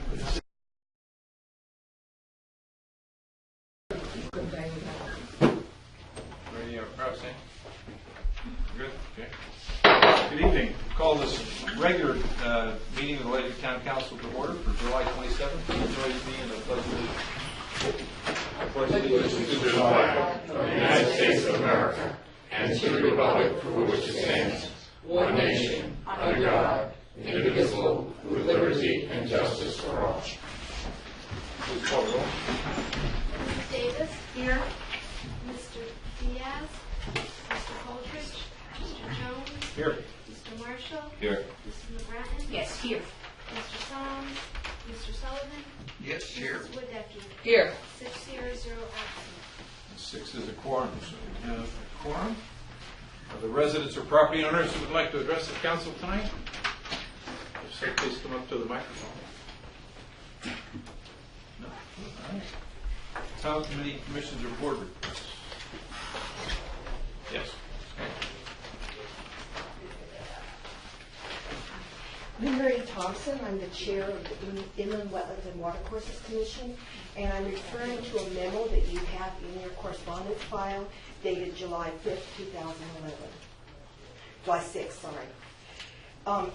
Ready, Roxanne? Good. Okay. Good evening. Call this regular meeting of the Ledyard Town Council to order for July 27th. Join me in the pledge of allegiance. To the flag of the United States of America and to the republic for which it stands, one nation, under God, indivisible, with liberty and justice for all. Please call the roll. Mrs. Davis. Here. Mr. Diaz. Mr. Holdridge. Mr. Jones. Here. Mr. Marshall. Here. Mrs. McGrattan. Yes, here. Mr. Soms. Mr. Sullivan. Yes, here. Mrs. Wadecki. Here. 600 absent. 6 is a quorum, so we have a quorum. Are the residents or property owners who would like to address the council tonight? If so, please come up to the microphone. No? All right. Town committee, commissions, or board reports? Yes. Okay. I'm Mary Thompson. I'm the chair of the Inland Wetlands and Watercourses Commission, and I'm referring to a memo that you have in your correspondence file dated July 5th, 2011. July 6th, sorry.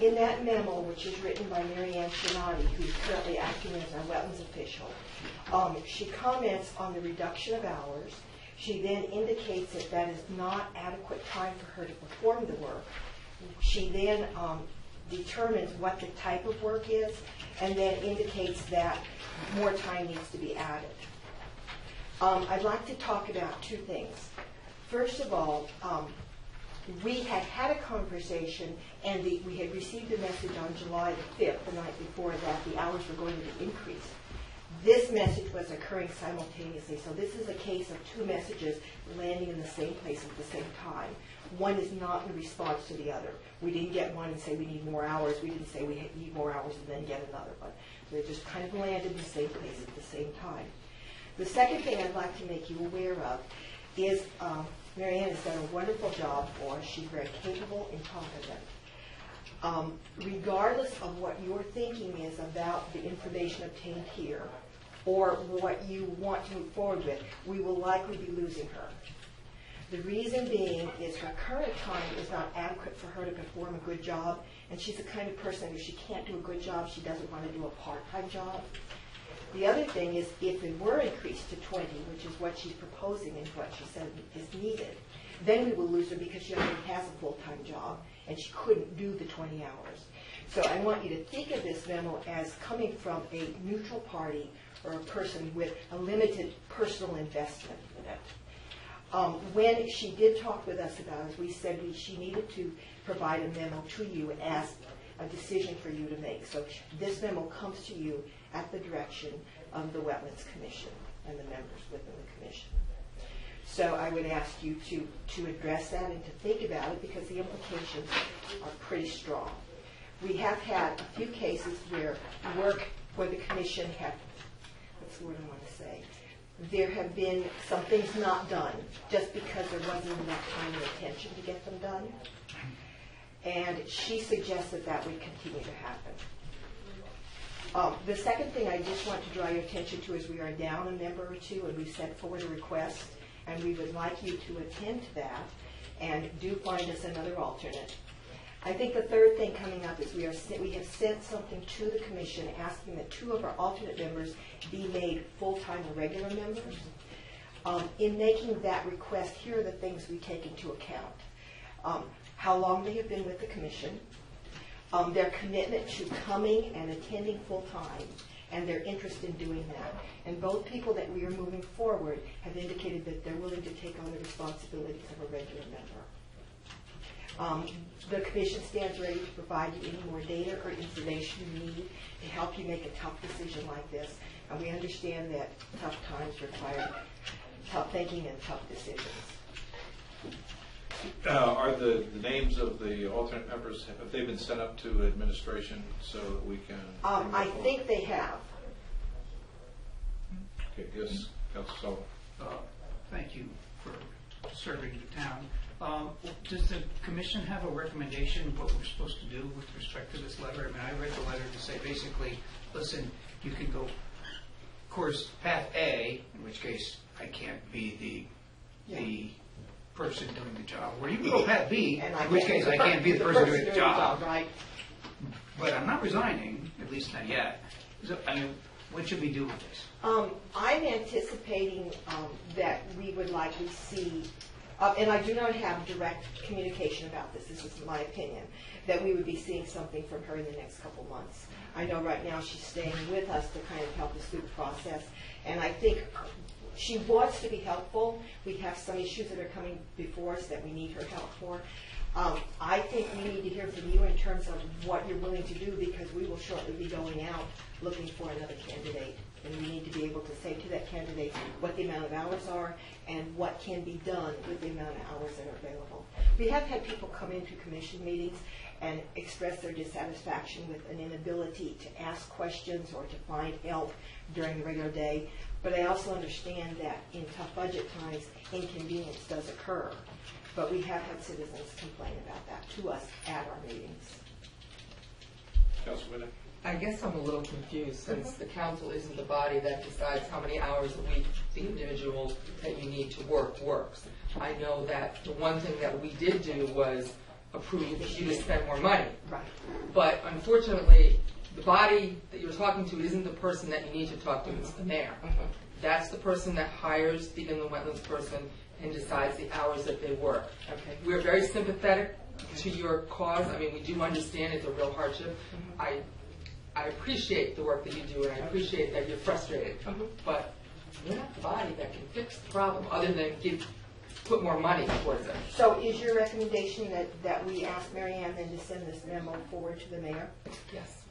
In that memo, which is written by Mary Ann Shinati, who's currently acting as our wetlands official, she comments on the reduction of hours. She then indicates that that is not adequate time for her to perform the work. She then determines what the type of work is, and then indicates that more time needs to be added. I'd like to talk about two things. First of all, we had a conversation, and we had received a message on July the 5th, the night before, that the hours were going to be increased. This message was occurring simultaneously, so this is a case of two messages landing in the same place at the same time. One is not in response to the other. We didn't get one and say we need more hours. We didn't say we need more hours and then get another one. They just kind of landed in the same place at the same time. The second thing I'd like to make you aware of is Mary Ann has done a wonderful job for us. She's very capable and competent. Regardless of what your thinking is about the information obtained here or what you want to move forward with, we will likely be losing her. The reason being is her current time is not adequate for her to perform a good job, and she's the kind of person who, if she can't do a good job, she doesn't want to do a part-time job. The other thing is, if it were increased to 20, which is what she's proposing and what she said is needed, then we will lose her because she already has a full-time job, and she couldn't do the 20 hours. So I want you to think of this memo as coming from a neutral party or a person with a limited personal investment in it. When she did talk with us about it, we said she needed to provide a memo to you as a decision for you to make. So this memo comes to you at the direction of the Wetlands Commission and the members within the commission. So I would ask you to address that and to think about it, because the implications are pretty strong. We have had a few cases where the commission had, what's the word I want to say? There have been some things not done just because there wasn't enough time and attention to get them done. And she suggests that would continue to happen. The second thing I just want to draw your attention to is we are down a member or two, and we've sent forward a request, and we would like you to attend to that and do find us another alternate. I think the third thing coming up is we have sent something to the commission asking that 2 of our alternate members be made full-time or regular members. In making that request, here are the things we take into account. How long they have been with the commission, their commitment to coming and attending full-time, and their interest in doing that. And both people that we are moving forward have indicated that they're willing to take on the responsibilities of a regular member. The commission stands ready to provide you any more data or information you need to help you make a tough decision like this. And we understand that tough times require tough thinking and tough decisions. Are the names of the alternate members, have they been sent up to administration so that we can... I think they have. Okay, yes, Councilor Sullivan. Thank you for serving the town. Does the commission have a recommendation what we're supposed to do with respect to this letter? I mean, I read the letter to say basically listen, you can go course path A, in which case I can't be the person doing the job, or you can go path B, in which case I can't be the person doing the job. Right. But I'm not resigning, at least not yet. So, I mean, what should we do with this? I'm anticipating that we would likely see, and I do not have direct communication about this, this is my opinion, that we would be seeing something from her in the next couple months. I know right now she's staying with us to kind of help us through the process, and I think she wants to be helpful. We have some issues that are coming before us that we need her help for. I think we need to hear from you in terms of what you're willing to do, because we will shortly be going out looking for another candidate. And we need to be able to say to that candidate what the amount of hours are and what can be done with the amount of hours that are available. We have had people come into commission meetings and express their dissatisfaction with an inability to ask questions or to find help during the regular day. But I also understand that in tough budget times, inconvenience does occur. But we have had citizens complain about that to us at our meetings. Councilman? I guess I'm a little confused, since the council isn't the body that decides how many hours a week the individual that you need to work works. I know that the one thing that we did do was approve you to spend more money. Right. But unfortunately, the body that you're talking to isn't the person that you need to talk to, it's the mayor. That's the person that hires the inland wetlands person and decides the hours that they work. Okay. We're very sympathetic to your cause. I mean, we do understand it's a real hardship. I appreciate the work that you do, and I appreciate that you're frustrated. But we're not the body that can fix the problem, other than put more money towards it. So is your recommendation that we ask Mary Ann then to send this memo forward to the mayor? Yes.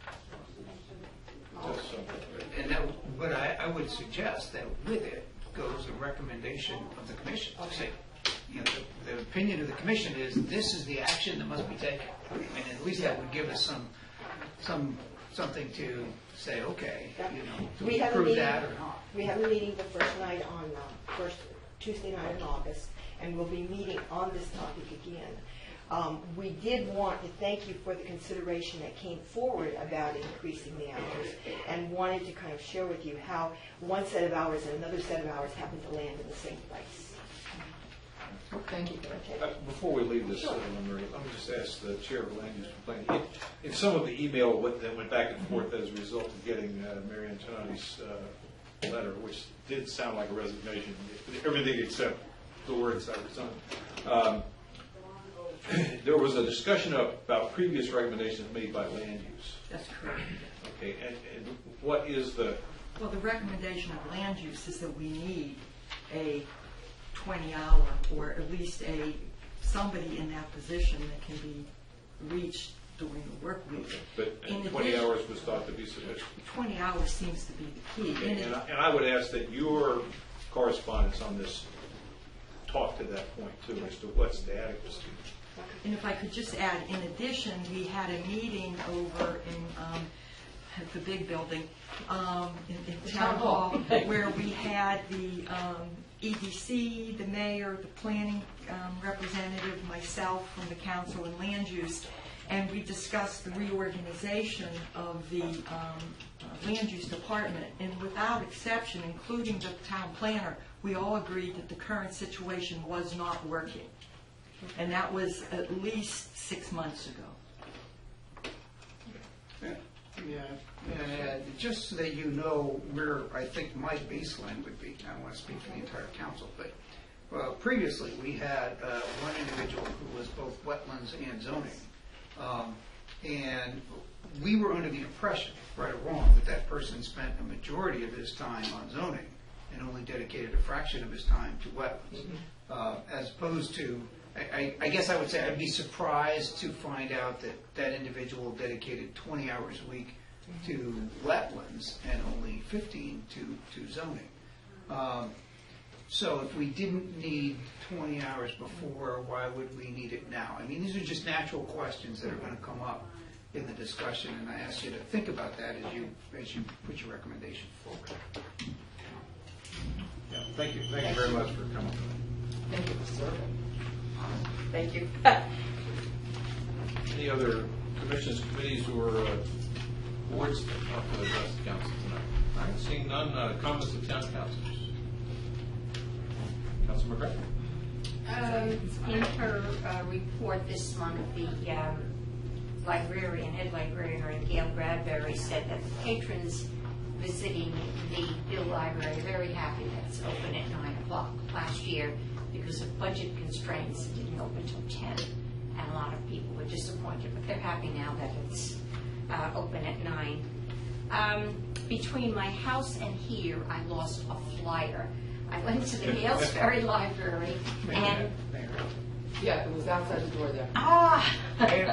And that, but I would suggest that with it goes a recommendation of the commission. Say, you know, the opinion of the commission is this is the action that must be taken. I mean, at least that would give us something to say, okay, you know, do we approve that or not? We have a meeting the first night on first Tuesday night in August, and we'll be meeting on this topic again. We did want to thank you for the consideration that came forward about increasing the hours, and wanted to kind of share with you how one set of hours and another set of hours happen to land in the same place. Thank you. Before we leave this, let me just ask the chair of the land use complaint. In some of the email that went back and forth as a result of getting Mary Ann Tonati's letter, which did sound like a resignation, everything except the words that resigned. There was a discussion about previous recommendations made by land use. That's correct. Okay, and what is the... Well, the recommendation of land use is that we need a 20-hour, or at least somebody in that position that can be reached during the work week. But 20 hours was thought to be sufficient. 20 hours seems to be the key. Okay, and I would ask that your correspondence on this talk to that point too, as to what's the adequacy. And if I could just add, in addition, we had a meeting over in at the big building, in Town Hall, where we had the EDC, the mayor, the planning representative, myself from the council and land use, and we discussed the reorganization of the land use department. And without exception, including the town planner, we all agreed that the current situation was not working. And that was at least 6 months ago. Yeah, and just so that you know where I think my baseline would be, I don't want to speak for the entire council, but previously we had one individual who was both wetlands and zoning. And we were under the impression, right or wrong, that that person spent a majority of his time on zoning and only dedicated a fraction of his time to wetlands. As opposed to, I guess I would say I'd be surprised to find out that that individual dedicated 20 hours a week to wetlands and only 15 to zoning. So if we didn't need 20 hours before, why would we need it now? I mean, these are just natural questions that are going to come up in the discussion, and I ask you to think about that as you put your recommendation forward. Yeah, thank you very much for coming. Thank you for serving. Thank you. Any other commissions, committees, or boards to address the council tonight? All right, seeing none, comments of town councilors. Council McGrath. In her report this month, the librarian, head librarian, Gail Bradbury, said that the patrons visiting the Bill Library are very happy that it's open at 9 o'clock. Last year, because of budget constraints, it didn't open until 10, and a lot of people were disappointed, but they're happy now that it's open at 9. Between my house and here, I lost a flyer. I went to the Gales Ferry Library, and Yeah, it was outside the door there.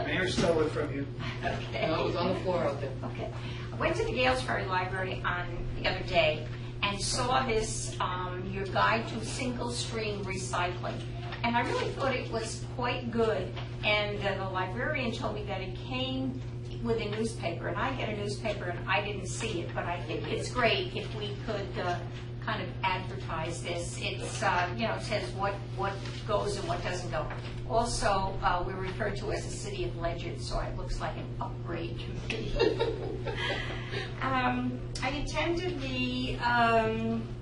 Mayor stole it from you. okay. No, it was on the floor out there. Okay. I went to the Gales Ferry Library on the other day and saw this, your guide to single-stream recycling. And I really thought it was quite good. And the librarian told me that it came with a newspaper. And I get a newspaper and I didn't see it, but I think it's great if we could kind of advertise this. It's, it says what goes and what doesn't go. Also, we're referred to as the city of Ledyard, so it looks like an upgrade to me. I attended the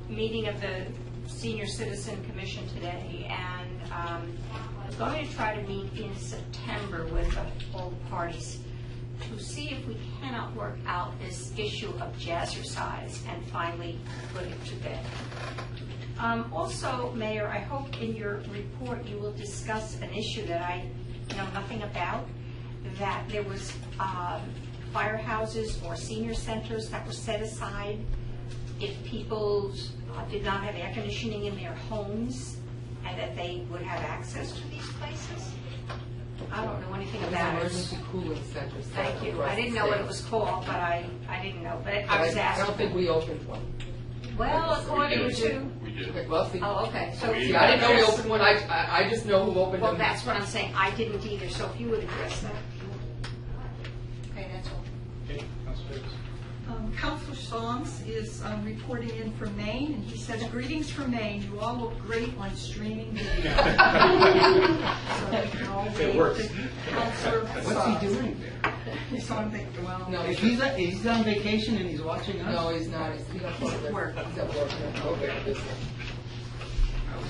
meeting of the Senior Citizen Commission today, and I'm going to try to meet in September with all the parties to see if we cannot work out this issue of jazzercise and finally put it to bed. Also, Mayor, I hope in your report you will discuss an issue that I know nothing about, that there was firehouses or senior centers that were set aside if people did not have air conditioning in their homes, and that they would have access to these places. I don't know anything about it. Emergency cooling centers. Thank you. I didn't know what it was called, but I didn't know. But I was I asked. don't think we opened one. Well, according to. We did. Okay, well, see, Oh, okay. So see, I didn't know we opened one. I just know who opened Well, them. that's what I'm saying. I didn't either. So if you would address that. Okay, that's all. Okay, Councilor Davis. Councilor Songs is reporting in from Maine, and he says, "Greetings from Maine. You all look great on streaming video." So we can all It wait works. to Councilor What's Songs. he doing there? He's on well, No, If he's on vacation and he's watching us? No, he's not. He's at work. He's at work.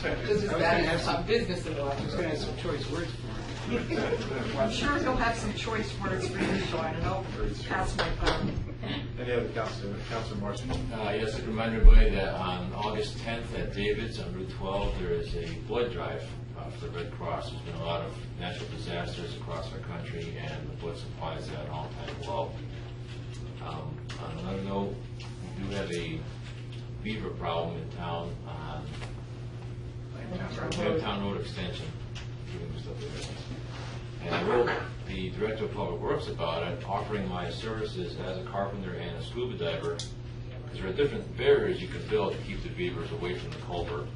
Okay, this is I bad. was It's business in going to Washington. have some choice words for him. I'm sure he'll have some choice words for you, so I don't know. Pass my phone. Any other councilor? Councilor Marson. Yes, I'd remind everybody that on August 10th at David's on Route 12, there is a blood drive for the Red Cross. There's been a lot of natural disasters across our country, and the blood supply is at an all-time low. On another note, we do have a beaver problem in town on Town Road Extension. And I wrote the Director of Public Works about it, offering my services as a carpenter and a scuba diver, because there are different barriers you can build to keep the beavers away from the culvert.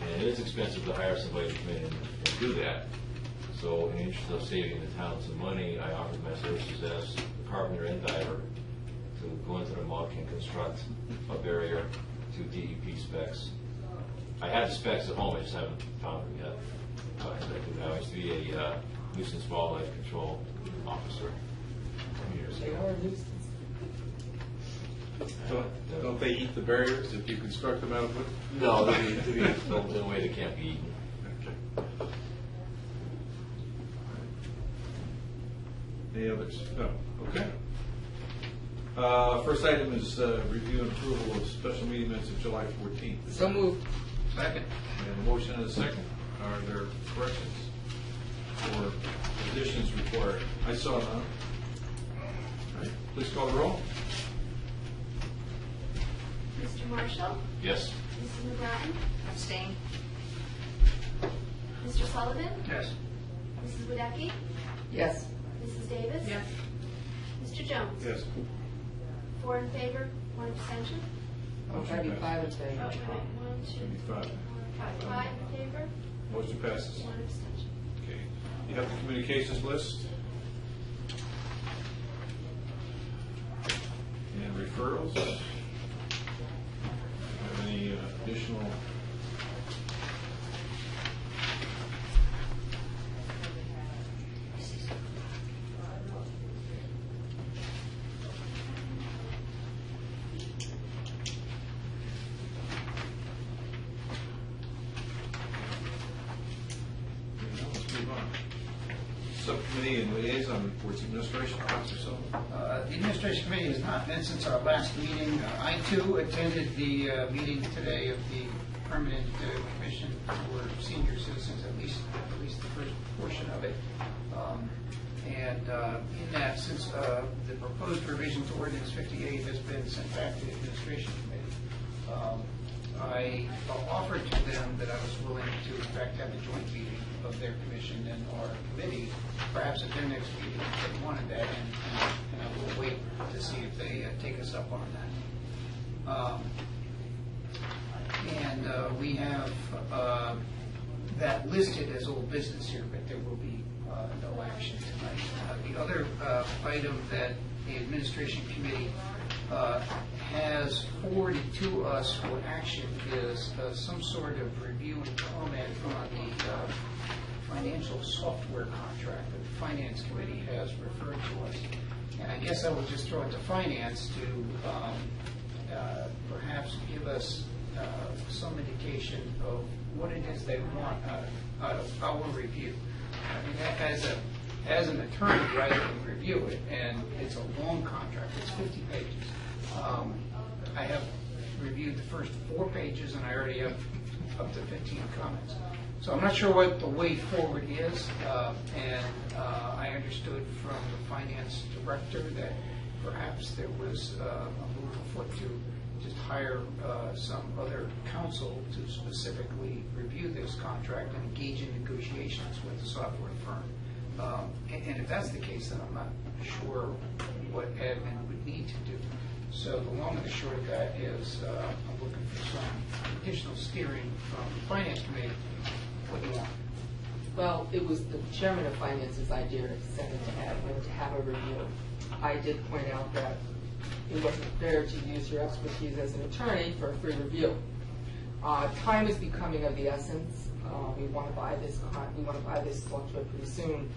And it is expensive to hire somebody to come in and do that. So in the interest of saving the town some money, I offered my services as a carpenter and diver to go into the muck and construct a barrier to DEP specs. I have the specs at home, I just haven't found them yet. But I used to be a nuisance wildlife control officer 20 years They ago. are a nuisance. Don't they eat the barriers if you construct them out of wood? No, to be in a way that can't be eaten. Any others? No. Okay. First item is review and approval of special meeting minutes of July 14th. So moved. Second. We have a motion and a second. Are there corrections or additions required? I saw none. All right. Please call the roll. Mr. Marshall? Yes. Mrs. McGrattan? Abstain. Mr. Sullivan? Yes. Mrs. Wadecki? Yes. Mrs. Davis? Yes. Mr. Jones? Yes. 4 in favor, 1 abstention. That'd be 5 in Oh, favor. wait, 1, 2, Should be 5. 5 in favor, Motion passes. 1 abstention. Okay. You have the communications list and referrals. Have any additional? Committee and Liaison Reports. Administration, Councilor Sullivan. The Administration Committee has not met since our last meeting. I, too, attended the meeting today of the Permanent Commission for Senior Citizens, at least the first portion of it. In that, since the proposed revision to Ordinance 58 has been sent back to the Administration Committee, I offered to them that I was willing to, in fact, have a joint meeting of their commission and our committee, perhaps at their next meeting if they wanted that, and I will wait to see if they take us up on that. We have that listed as old business here, but there will be no action tonight. The other item that the Administration Committee has forwarded to us for action is some sort of review and comment on the financial software contract that the Finance Committee has referred to us. And I guess I would just throw it to Finance to perhaps give us some indication of what it is they want out of our review. I mean, as an attorney, I can review it, and it's a long contract. It's 50 pages. I have reviewed the first 4 pages, and I already have up to 15 comments. So I'm not sure what the way forward is, and I understood from the finance director that perhaps there was a move afoot to just hire some other counsel to specifically review this contract and engage in negotiations with the software firm. And if that's the case, then I'm not sure what admin would need to do. So the long and the short of that is I'm looking for some additional steering from the Finance Committee. What do you want? Well, it was the chairman of finance's idea to send it to admin to have a review. I did point out that it wasn't fair to use your expertise as an attorney for a free review. Time is becoming of the essence. We want to buy this software pretty soon.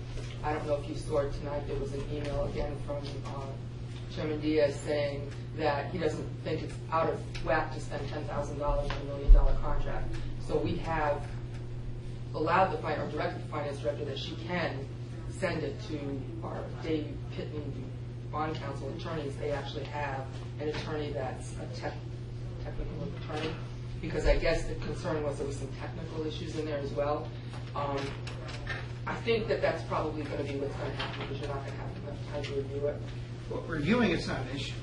I don't know if you saw it tonight. There was an email again from Chairman Diaz saying that he doesn't think it's out of whack to spend $10,000 on a $1 million contract. So we have allowed or directed the finance director that she can send it to our Dave Pitney bond counsel attorneys. They actually have an attorney that's a technical attorney, because I guess the concern was there was some technical issues in there as well. I think that that's probably going to be what's going to happen, because you're not going to have enough time to review it. Well, reviewing it's not an issue.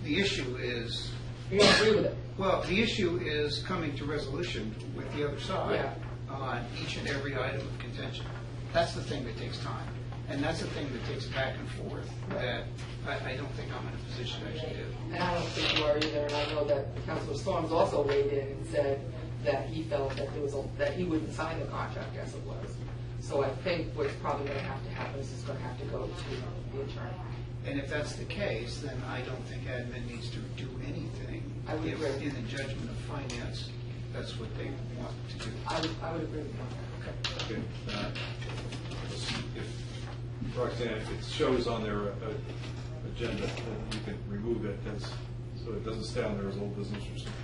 The issue is... You don't agree with it? Well, the issue is coming to resolution with the other side on each and every item of contention. That's the thing that takes time. And that's the thing that takes back and forth that I don't think I'm in a position to actually do. And I don't think you are either. And I know that Councilor Storms also weighed in and said that he felt that that he wouldn't sign the contract as it was. So I think what's probably going to happen is it's going to have to go to the attorney. And if that's the case, then I don't think admin needs to do anything. I would agree. In the judgment of finance, that's what they want to do. I would agree with that. Okay. Let's see if Roxanne, if it shows on their agenda, then you can remove it, so it doesn't stay on there as old business or something.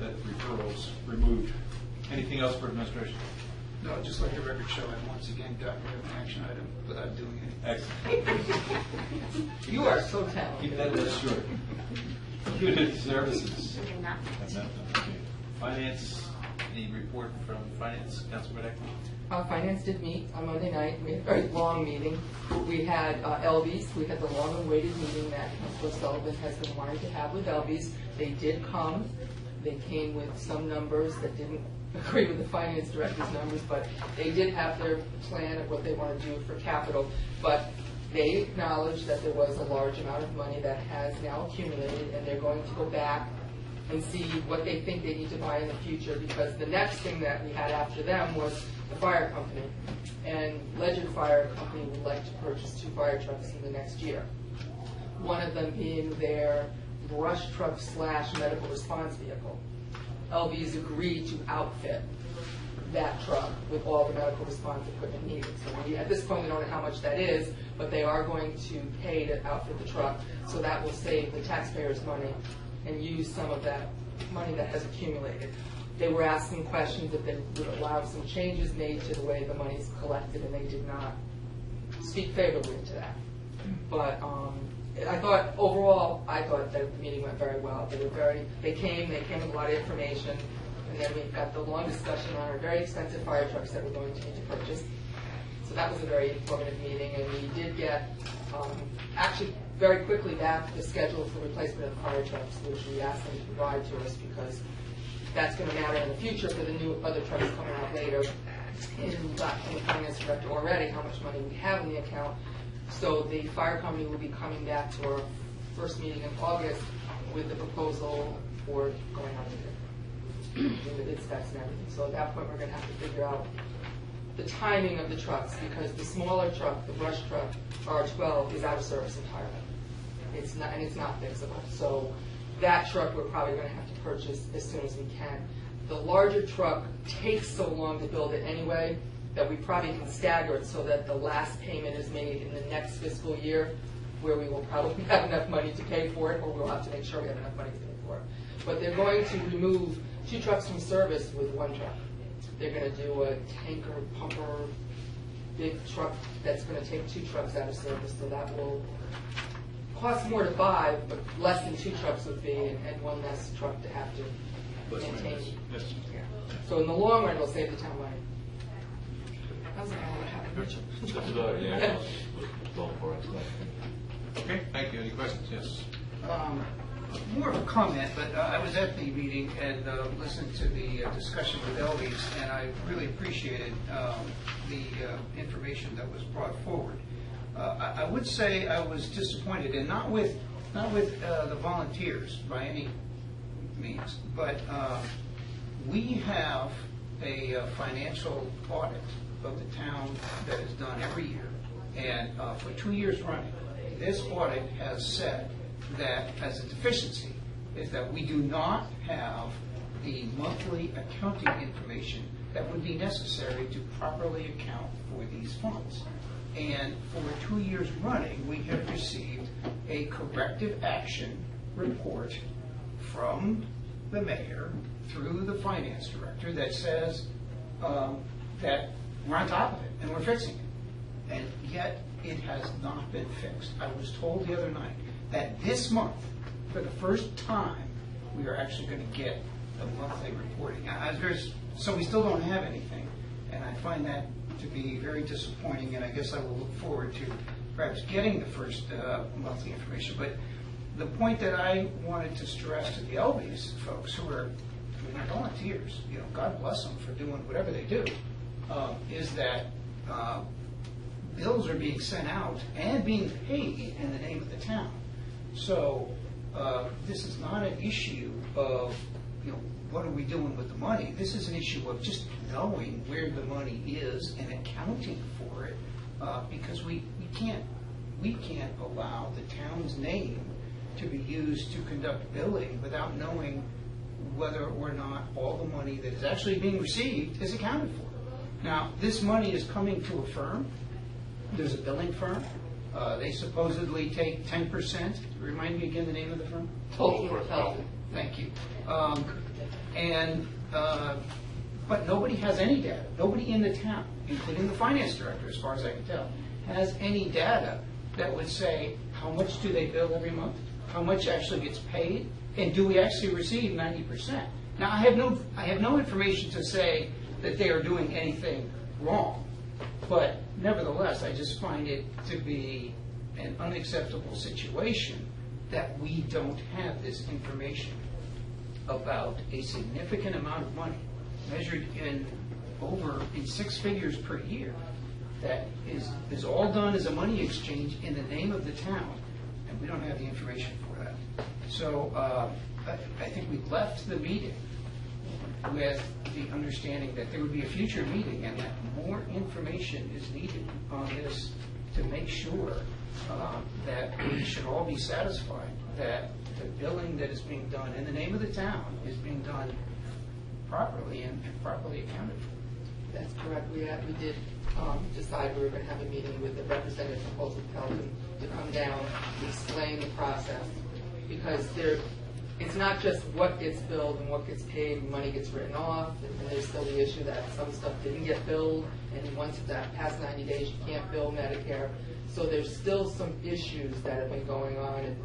That referral's removed. Anything else for administration? No, just let the record show I once again got rid of an action item without doing it. Excellent. You are so talented. Keep that list short. Community services. We do not. Okay. Finance, any report from Finance, Councilman Eckman? Finance did meet on Monday night. We had a very long meeting. We had Elby's. We had the long-awaited meeting that Councilor Sullivan has been wanting to have with Elby's. They did come. They came with some numbers that didn't agree with the finance director's numbers, but they did have their plan of what they want to do for capital. But they acknowledged that there was a large amount of money that has now accumulated, and they're going to go back and see what they think they need to buy in the future, because the next thing that we had after them was the fire company. And Ledyard Fire Company would like to purchase 2 fire trucks in the next year. One of them being their brush truck / medical response vehicle. LV's agreed to outfit that truck with all the medical response equipment needed. So at this point, we don't know how much that is, but they are going to pay to outfit the truck, so that will save the taxpayers money and use some of that money that has accumulated. they were asking questions if they would allow some changes made to the way the money's collected, and they did not speak favorably to that. But I thought overall, that the meeting went very well. They came with a lot of information, and then we got the long discussion on our very expensive fire trucks that we're going to need to purchase. So that was a very informative meeting, and we did get actually very quickly back the schedule for replacement of fire trucks, which we asked them to provide to us because that's going to matter in the future for the new other trucks coming out later. And we got from the finance director already how much money we have in the account. So the fire company will be coming back to our first meeting in August with the proposal for going out to bid, with the bid specs and everything. So at that point, we're going to have to figure out the timing of the trucks, because the smaller truck, the brush truck, R12, is out of service entirely. It's not fixable. So that truck we're probably going to have to purchase as soon as we can. The larger truck takes so long to build it anyway that we probably can stagger it so that the last payment is made in the next fiscal year, where we will probably have enough money to pay for it, or we'll have to make sure we have enough money to pay for it. But they're going to remove 2 trucks from service with 1 truck. They're going to do a tanker, pumper, big truck that's going to take 2 trucks out of service, so that will cost more to buy, but less than 2 trucks would be, and 1 less truck to have to maintain. Yes. Yeah. So in the long run, it'll save the town money. That was all I have, Richard. That's about it, yeah. Going for it. Okay, thank you. Any questions? Yes. More of a comment, but I was at the meeting and listened to the discussion with Elvis, and I really appreciated the information that was brought forward. I would say I was disappointed, and not with the volunteers by any means, but we have a financial audit of the town that is done every year, and for 2 years running, this audit has said that as a deficiency is that we do not have the monthly accounting information that would be necessary to properly account for these funds. And for 2 years running, we have received a corrective action report from the mayor through the finance director that says that we're on top of it and we're fixing it. And yet it has not been fixed. I was told the other night that this month, for the first time, we are actually going to get the monthly reporting. So we still don't have anything, and I find that to be very disappointing, and I guess I will look forward to perhaps getting the first monthly information. But the point that I wanted to stress to the Elvis folks, who are volunteers, God bless them for doing whatever they do, is that bills are being sent out and being paid in the name of the town. So this is not an issue of, what are we doing with the money? This is an issue of just knowing where the money is and accounting for it, because we can't allow the town's name to be used to conduct billing without knowing whether or not all the money that is actually being received is accounted for. Now, this money is coming to a firm. There's a billing firm. They supposedly take 10%. Remind me again the name of the firm? Thank you. But nobody has any data. Nobody in the town, including the finance director, as far as I can tell, has any data that would say how much do they bill every month, how much actually gets paid, and do we actually receive 90%? Now, I have no information to say that they are doing anything wrong, but nevertheless, I just find it to be an unacceptable situation that we don't have this information about a significant amount of money measured in 6 figures per year that is all done as a money exchange in the name of the town, and we don't have the information for that. So I think we left the meeting with the understanding that there would be a future meeting and that more information is needed on this to make sure that we should all be satisfied that the billing that is being done in the name of the town is being done properly and properly accounted for. That's correct. We did decide we were going to have a meeting with the representative from Pelton to come down and explain the process, because it's not just what gets billed and what gets paid, money gets written off, and there's still the issue that some stuff didn't get billed, and once that past 90 days, you can't bill Medicare. So there's still some issues that have been going on, and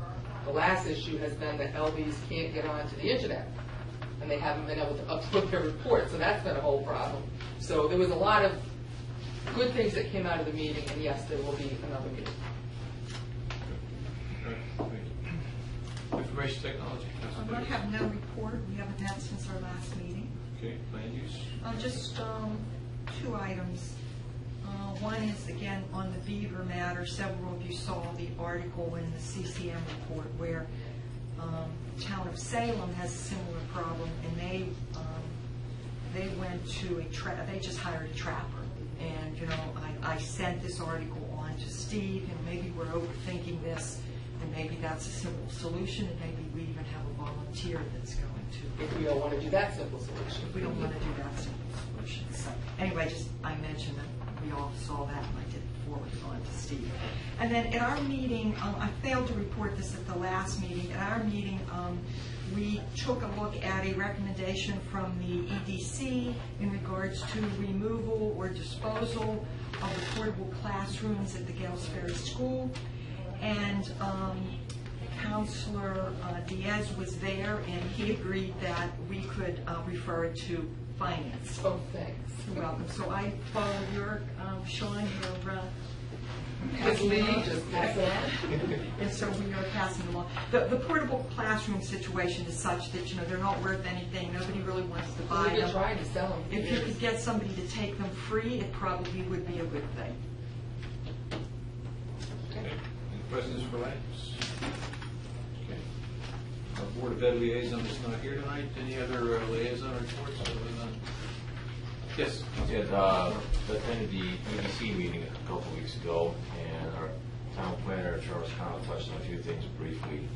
the last issue has been that LBs can't get onto the internet, and they haven't been able to upload their report, so that's been a whole problem. So there was a lot of good things that came out of the meeting, and yes, there will be another meeting. Information technology. I have no report. We haven't had since our last meeting. Okay, land use. Just 2 items. One is, again, on the beaver matter. Several of you saw the article in the CCM report where town of Salem has a similar problem, and they went to they just hired a trapper. And, you know, I sent this article on to Steve, and maybe we're overthinking this, and maybe that's a simple solution, and maybe we even have a volunteer that's going to. If we don't want to do that simple solution. If we don't want to do that simple solution. So anyway, I mentioned that we all saw that, and I did forward it on to Steve. And then at our meeting, I failed to report this at the last meeting. At our meeting, we took a look at a recommendation from the EDC in regards to removal or disposal of the portable classrooms at the Gales Ferry School. And Councilor Diaz was there, and he agreed that we could refer it to finance. Oh, thanks. You're welcome. So I follow your, Sean, your Just leave, just pass it on. and so we are passing along. The portable classroom situation is such that, you know, they're not worth anything. Nobody really wants to buy We've been them. trying to sell them. If you could get somebody to take them free, it probably would be a good thing. Okay. Any questions for Lance? Okay. Our Board of Ed liaison is not here tonight. Any other liaison reports other than? Yes. Attended the EDC meeting a couple weeks ago, and our town planner, Charles Connell, touched on a few things briefly.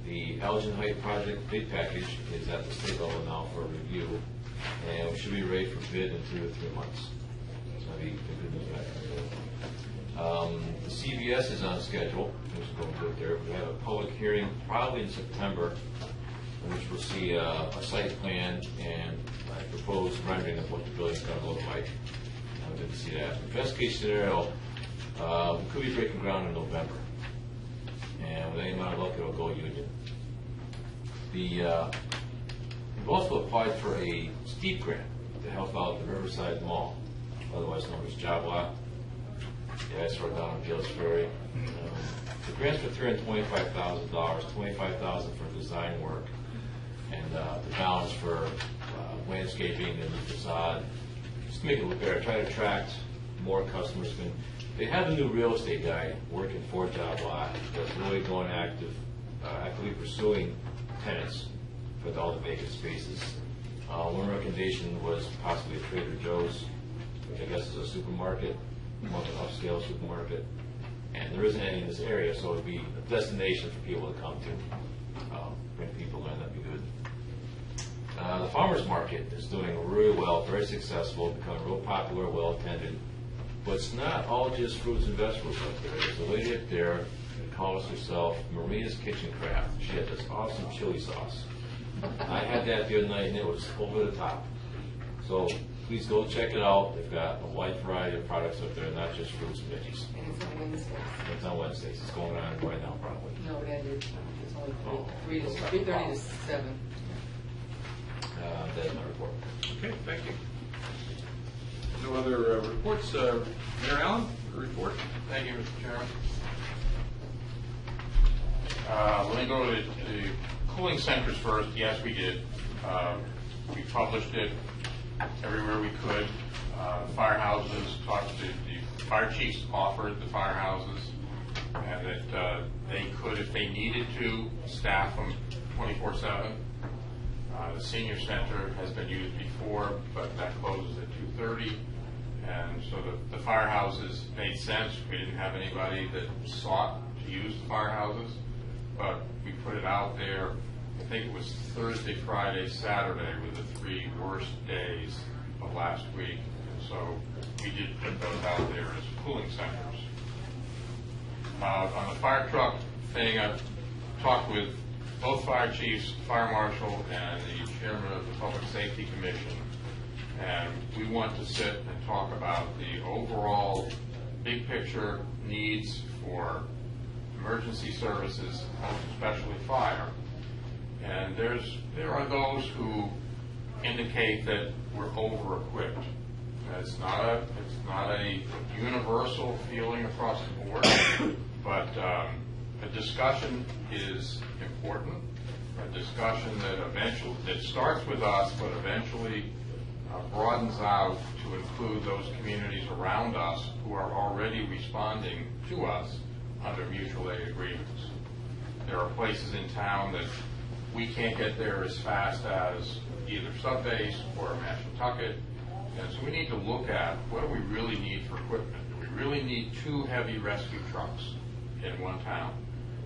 The Elgin Height project bid package is at the state level now for review, and we should be ready for bid in 2 to 3 months. So that'll be good news back. The CVS is on schedule, which is going good there. We have a public hearing probably in September, in which we'll see a site plan and proposed rendering of what the building's going to look like. I'm good to see that. The best case scenario, we could be breaking ground in November. And with any amount of luck, it'll go union. We've also applied for a steep grant to help out the Riverside Mall, otherwise known as Job Lot. Yeah, I saw it down on Gales Ferry. The grant's for $325,000, $25,000 for design work, and the balance for landscaping and the facade, just to make it look better. Try to attract more customers. They have a new real estate guy working for Job Lot that's really going actively pursuing tenants for all the vacant spaces. One recommendation was possibly a Trader Joe's, which I guess is a supermarket, more of an upscale supermarket. And there isn't any in this area, so it would be a destination for people to come to. Bring people in, that'd be good. The farmers market is doing really well, very successful, becoming real popular, well attended. But it's not all just fruits and vegetables up there. There's a lady up there that calls herself Maria's Kitchen Craft. She has this awesome chili sauce. I had that the other night, and it was over the top. So please go check it out. They've got a wide variety of products up there, not just fruits and veggies. And it's on Wednesdays. It's on Wednesdays. It's going on right now, probably. No, it ended. It's only 3:30 to 7. That's my report. Okay, thank you. No other reports. Mayor Allen, report. Thank you, Mr. Chairman. Let me go to the cooling centers first. Yes, we did. We published it everywhere we could. Firehouses, talked to the fire chiefs, offered the firehouses, and that they could, if they needed to, staff them 24/7. The senior center has been used before, but that closes at 2:30, and so the firehouses made sense. We didn't have anybody that sought to use the firehouses, but we put it out there. I think it was Thursday, Friday, Saturday were the 3 worst days of last week, and so we did put those out there as cooling centers. On the fire truck thing, I've talked with both fire chiefs, fire marshal, and the chairman of the Public Safety Commission, and we want to sit and talk about the overall big picture needs for emergency services, especially fire. And there are those who indicate that we're over-equipped. It's not a universal feeling across the board, but a discussion is important. A discussion that starts with us, but eventually broadens out to include those communities around us who are already responding to us under mutual aid agreements. There are places in town that we can't get there as fast as either Subbase or Mashantucket, and so we need to look at what do we really need for equipment. Do we really need 2 heavy rescue trucks in one town?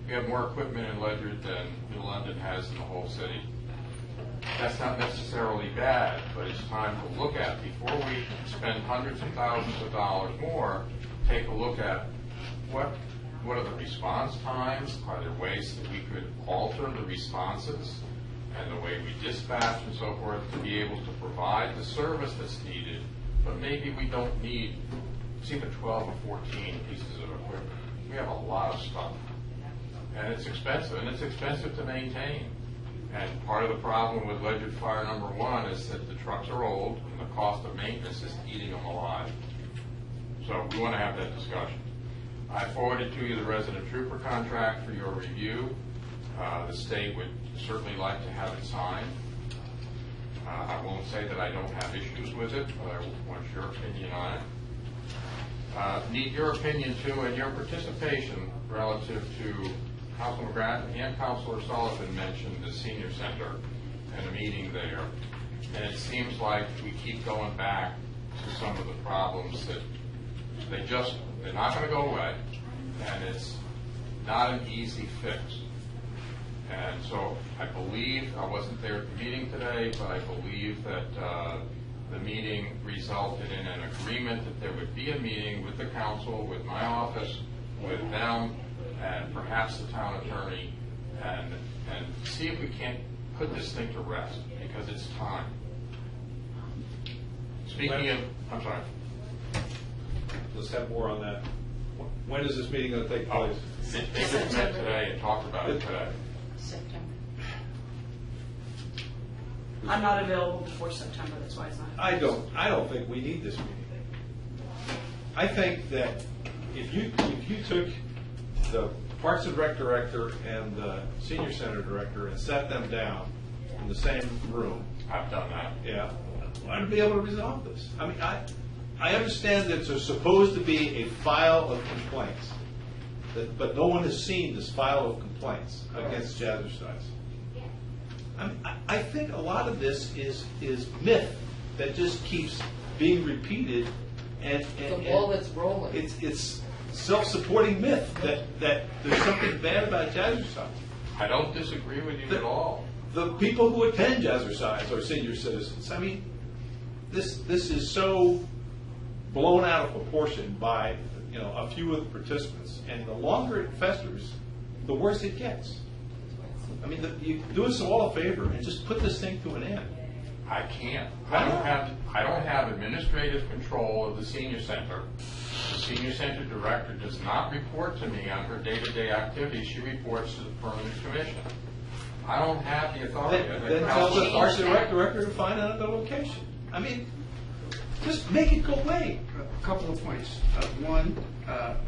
We have more equipment in Ledyard than New London has in the whole city. That's not necessarily bad, but it's time to look at, before we spend hundreds of thousands of dollars more, take a look at what are the response times? Are there ways that we could alter the responses and the way we dispatch and so forth to be able to provide the service that's needed, but maybe we don't need, it's either 12 or 14 pieces of equipment. We have a lot of stuff. And it's expensive to maintain. And part of the problem with Ledyard Fire number 1 is that the trucks are old and the cost of maintenance is eating them alive. So we want to have that discussion. I forwarded to you the resident trooper contract for your review. The state would certainly like to have it signed. I won't say that I don't have issues with it, but I want your opinion on it. Need your opinion too and your participation relative to Councilor McGrath and Councilor Sullivan mentioned the senior center and a meeting there. And it seems like we keep going back to some of the problems that they're not going to go away, and it's not an easy fix. And so I believe, I wasn't there at the meeting today, but I believe that the meeting resulted in an agreement that there would be a meeting with the council, with my office, with them, and perhaps the town attorney, and see if we can't put this thing to rest, because it's time. Speaking of, I'm sorry. Let's have more on that. When is this meeting going to take place? They just met today and talked about it today. September. I'm not available before September, that's why it's not. I don't think we need this meeting. I think that if you took the Parks and Rec director and the senior center director and sat them down in the same room. I've done that. Yeah. I'd be able to resolve this. I mean, I understand that there's supposed to be a file of complaints, but no one has seen this file of complaints against Jazzercise. I mean, I think a lot of this is myth that just keeps being repeated, and The ball that's rolling. it's self-supporting myth that there's something bad about Jazzercise. I don't disagree with you at all. The people who attend Jazzercise are senior citizens. I mean, this is so blown out of proportion by a few of the participants, and the longer it festers, the worse it gets. I mean, you do us all a favor and just put this thing to an end. I can't. I don't have administrative control of the senior center. The senior center director does not report to me on her day-to-day activities. She reports to the permanent commission. I don't have the authority. Then tell the Parks and Rec director to find another location. I mean, just make it go away. A couple of points. One,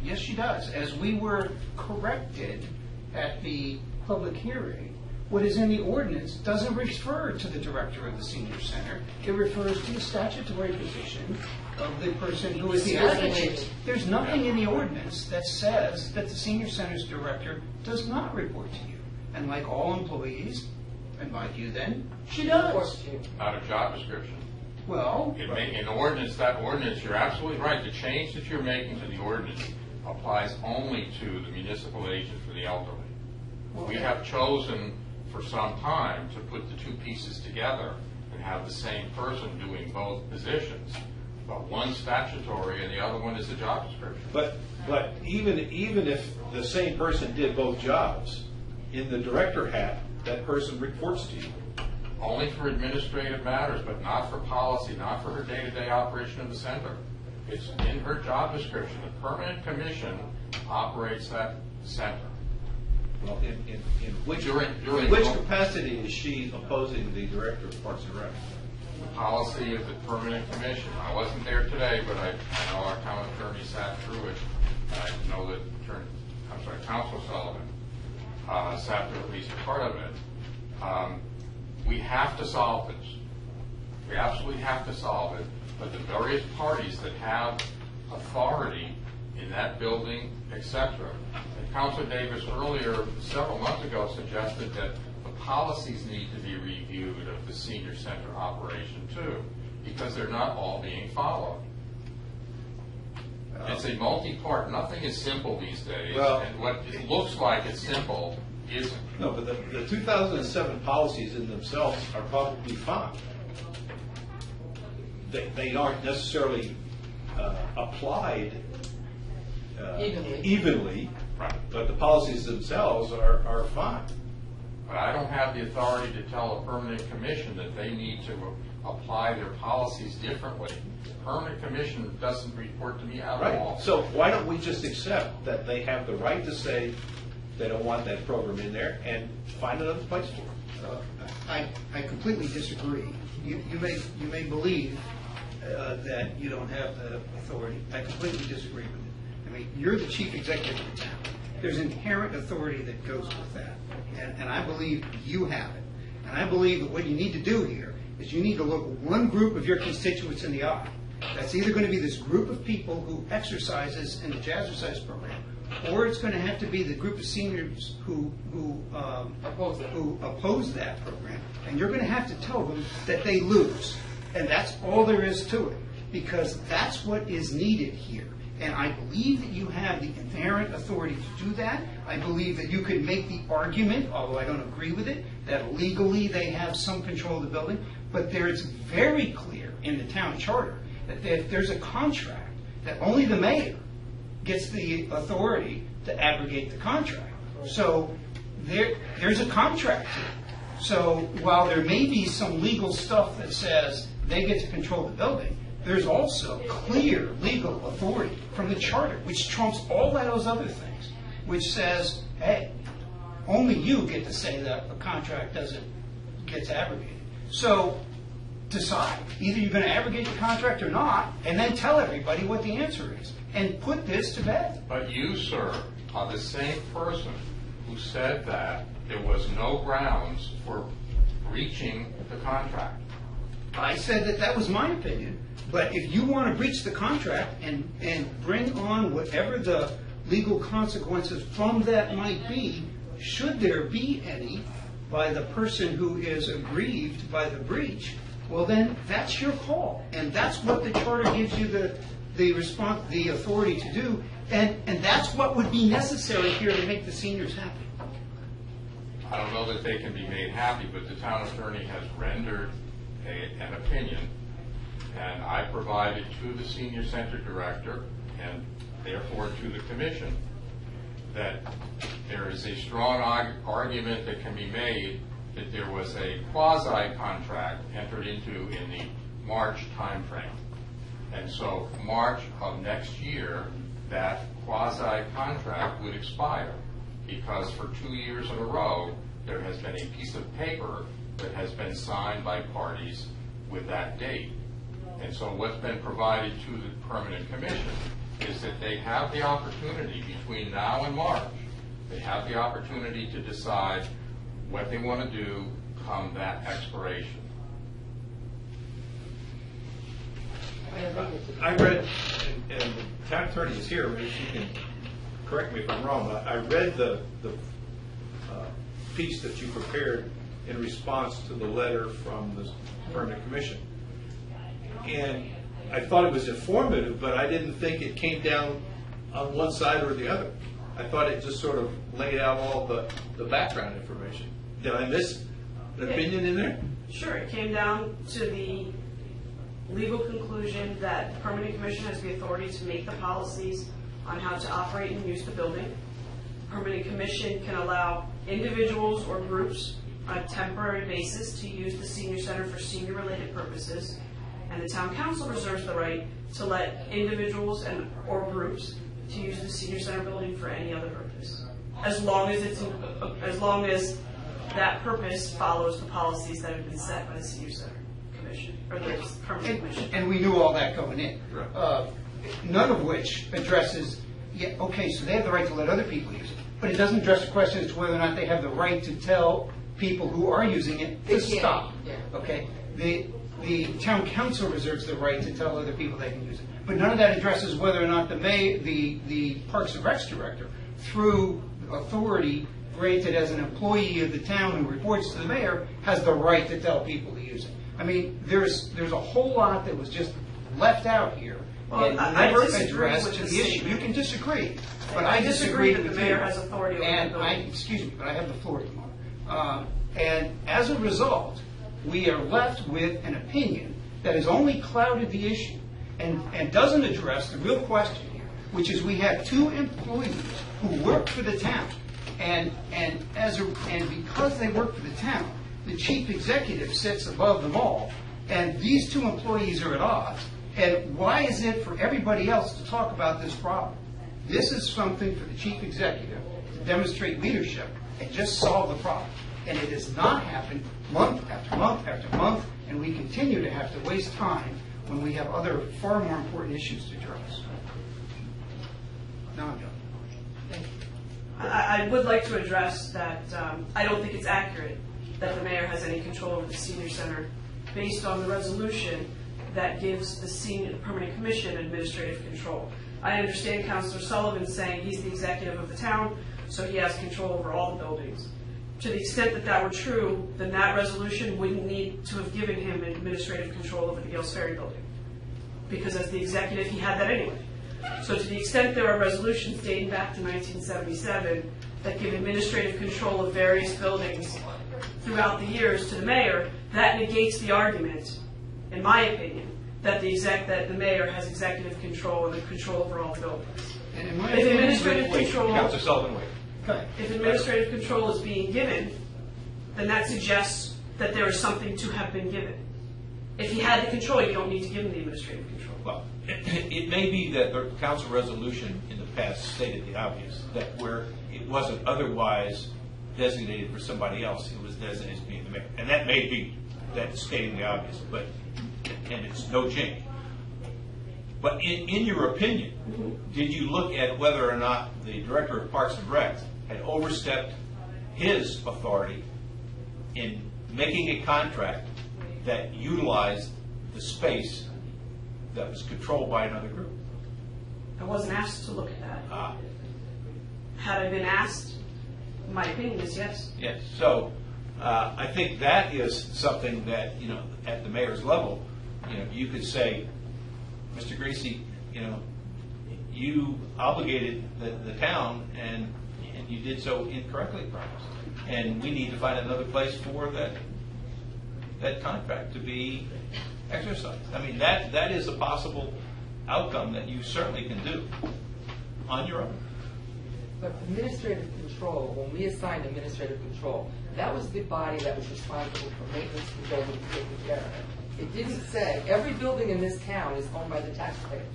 yes, she does. As we were corrected at the public hearing, what is in the ordinance doesn't refer to the director of the senior center. It refers to the statutory position of the person who is the advocate. There's nothing in the ordinance that says that the senior center's director does not report to you. And like all employees, and like you then, she does. Not a job description. Well, In ordinance, that ordinance, you're absolutely right. The change that you're making to the ordinance applies only to the municipal agent for the elderly. We have chosen for some time to put the two pieces together and have the same person doing both positions. But one's statutory and the other one is a job description. But even if the same person did both jobs, in the director hat, that person reports to you. Only for administrative matters, but not for policy, not for her day-to-day operation of the center. It's in her job description. The permanent commission operates that center. Well, in which During- which capacity is she opposing the director of Parks and Rec? The policy of the permanent commission. I wasn't there today, but I know our town attorney sat through it. I know that Council Sullivan sat through at least part of it. We have to solve this. We absolutely have to solve it, but the various parties that have authority in that building, etc. And Councilor Davis earlier, several months ago, suggested that the policies need to be reviewed of the senior center operation too, because they're not all being followed. It's a multi-part, nothing is simple these days, Well- and what it looks like it's simple isn't. No, but the 2007 policies in themselves are probably fine. They aren't necessarily applied evenly, Right. but the policies themselves are fine. But I don't have the authority to tell a permanent commission that they need to apply their policies differently. The permanent commission doesn't report to me at all. Right. So why don't we just accept that they have the right to say they don't want that program in there and find another place for it? I completely disagree. You may believe that you don't have the authority. I completely disagree with it. I mean, you're the chief executive of the town. There's inherent authority that goes with that, and I believe you have it. And I believe that what you need to do here is you need to look one group of your constituents in the eye. That's either going to be this group of people who exercises in the jazzercise program, or it's going to have to be the group of seniors who oppose that program. And you're going to have to tell them that they lose. And that's all there is to it, because that's what is needed here. And I believe that you have the inherent authority to do that. I believe that you can make the argument, although I don't agree with it, that legally they have some control of the building. But there is very clear in the town charter that if there's a contract, that only the mayor gets the authority to abrogate the contract. So there's a contract here. So while there may be some legal stuff that says they get to control the building, there's also clear legal authority from the charter, which trumps all those other things, which says, hey, only you get to say that a contract gets abrogated. So decide. Either you're going to abrogate the contract or not, and then tell everybody what the answer is, and put this to bed. But you, sir, are the same person who said that there was no grounds for breaching the contract. I said that that was my opinion, but if you want to breach the contract and bring on whatever the legal consequences from that might be, should there be any, by the person who is aggrieved by the breach, well then that's your call, and that's what the charter gives you the authority to do, and that's what would be necessary here to make the seniors happy. I don't know that they can be made happy, but the town attorney has rendered an opinion, and I provided to the senior center director, and therefore to the commission, that there is a strong argument that can be made that there was a quasi-contract entered into in the March timeframe. And so March of next year, that quasi-contract would expire, because for 2 years in a row, there has been a piece of paper that has been signed by parties with that date. And so what's been provided to the permanent commission is that they have the opportunity between now and March, they have the opportunity to decide what they want to do come that expiration. I read, and the town attorney is here, maybe she can correct me if I'm wrong, but I read the piece that you prepared in response to the letter from the permanent commission. And I thought it was informative, but I didn't think it came down on one side or the other. I thought it just sort of laid out all the background information. Did I miss an opinion in there? Sure, it came down to the legal conclusion that the permanent commission has the authority to make the policies on how to operate and use the building. permanent commission can allow individuals or groups on a temporary basis to use the senior center for senior-related purposes, and the town council reserves the right to let individuals and or groups to use the senior center building for any other purpose, as long as that purpose follows the policies that have been set by the senior center commission or the permanent commission. And we knew all that going in. None of which addresses, yeah, okay, so they have the right to let other people use it, but it doesn't address the question as to whether or not they have the right to tell people who are using it to stop. Yeah. Okay? The town council reserves the right to tell other people they can use it. But none of that addresses whether or not the Parks and Recs director, through authority granted as an employee of the town who reports to the mayor, has the right to tell people to use it. I mean, there's a whole lot that was just left out here and never addressed to the issue. You can disagree, but I disagree that the mayor has authority over the building. Excuse me, but I have the floor tomorrow. And as a result, we are left with an opinion that has only clouded the issue and doesn't address the real question here, which is we have two employees who work for the town, and because they work for the town, the chief executive sits above them all, and these two employees are at odds. And why is it for everybody else to talk about this problem? This is something for the chief executive to demonstrate leadership and just solve the problem. And it has not happened month after month after month, and we continue to have to waste time when we have other far more important issues to address. Now I'm done. I would like to address that I don't think it's accurate that the mayor has any control over the senior center based on the resolution that gives the permanent commission administrative control. I understand Councilor Sullivan saying he's the executive of the town, so he has control over all the buildings. To the extent that that were true, then that resolution wouldn't need to have given him administrative control over the Gales Ferry building, because as the executive, he had that anyway. So to the extent there are resolutions dating back to 1977 that give administrative control of various buildings throughout the years to the mayor, that negates the argument, in my opinion, that the mayor has executive control and the control over all the buildings. If administrative control, Councilor Sullivan, wait. if administrative control is being given, then that suggests that there is something to have been given. If he had the control, you don't need to give him the administrative control. Well, it may be that the council resolution in the past stated the obvious, that where it wasn't otherwise designated for somebody else, it was designated as being the mayor. And that may be that stating the obvious, and it's no change. But in your opinion, did you look at whether or not the director of Parks and Rec had overstepped his authority in making a contract that utilized the space that was controlled by another group? I wasn't asked to look at that. Had I been asked, my opinion is yes. Yes. So I think that is something that, at the mayor's level, you could say, Mr. Greasy, you obligated the town and you did so incorrectly, perhaps. And we need to find another place for that contract to be exercised. I mean, that is a possible outcome that you certainly can do on your own. But administrative control, when we assigned administrative control, that was the body that was responsible for maintenance and building taken care of. It didn't say every building in this town is owned by the taxpayers.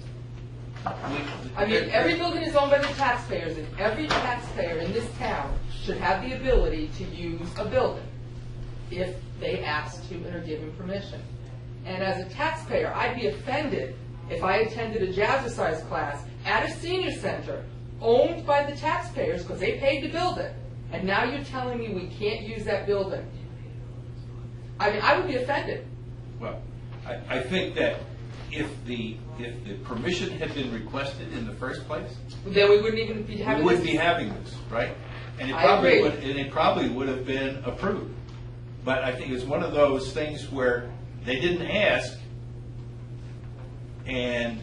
I mean, every building is owned by the taxpayers, and every taxpayer in this town should have the ability to use a building if they ask to and are given permission. And as a taxpayer, I'd be offended if I attended a jazzercise class at a senior center owned by the taxpayers because they paid to build it, and now you're telling me we can't use that building. I mean, I would be offended. Well, I think that if the permission had been requested in the first place, then we wouldn't even be having this, right? And it I probably would have been approved. But I think it's one of those things where they didn't ask, and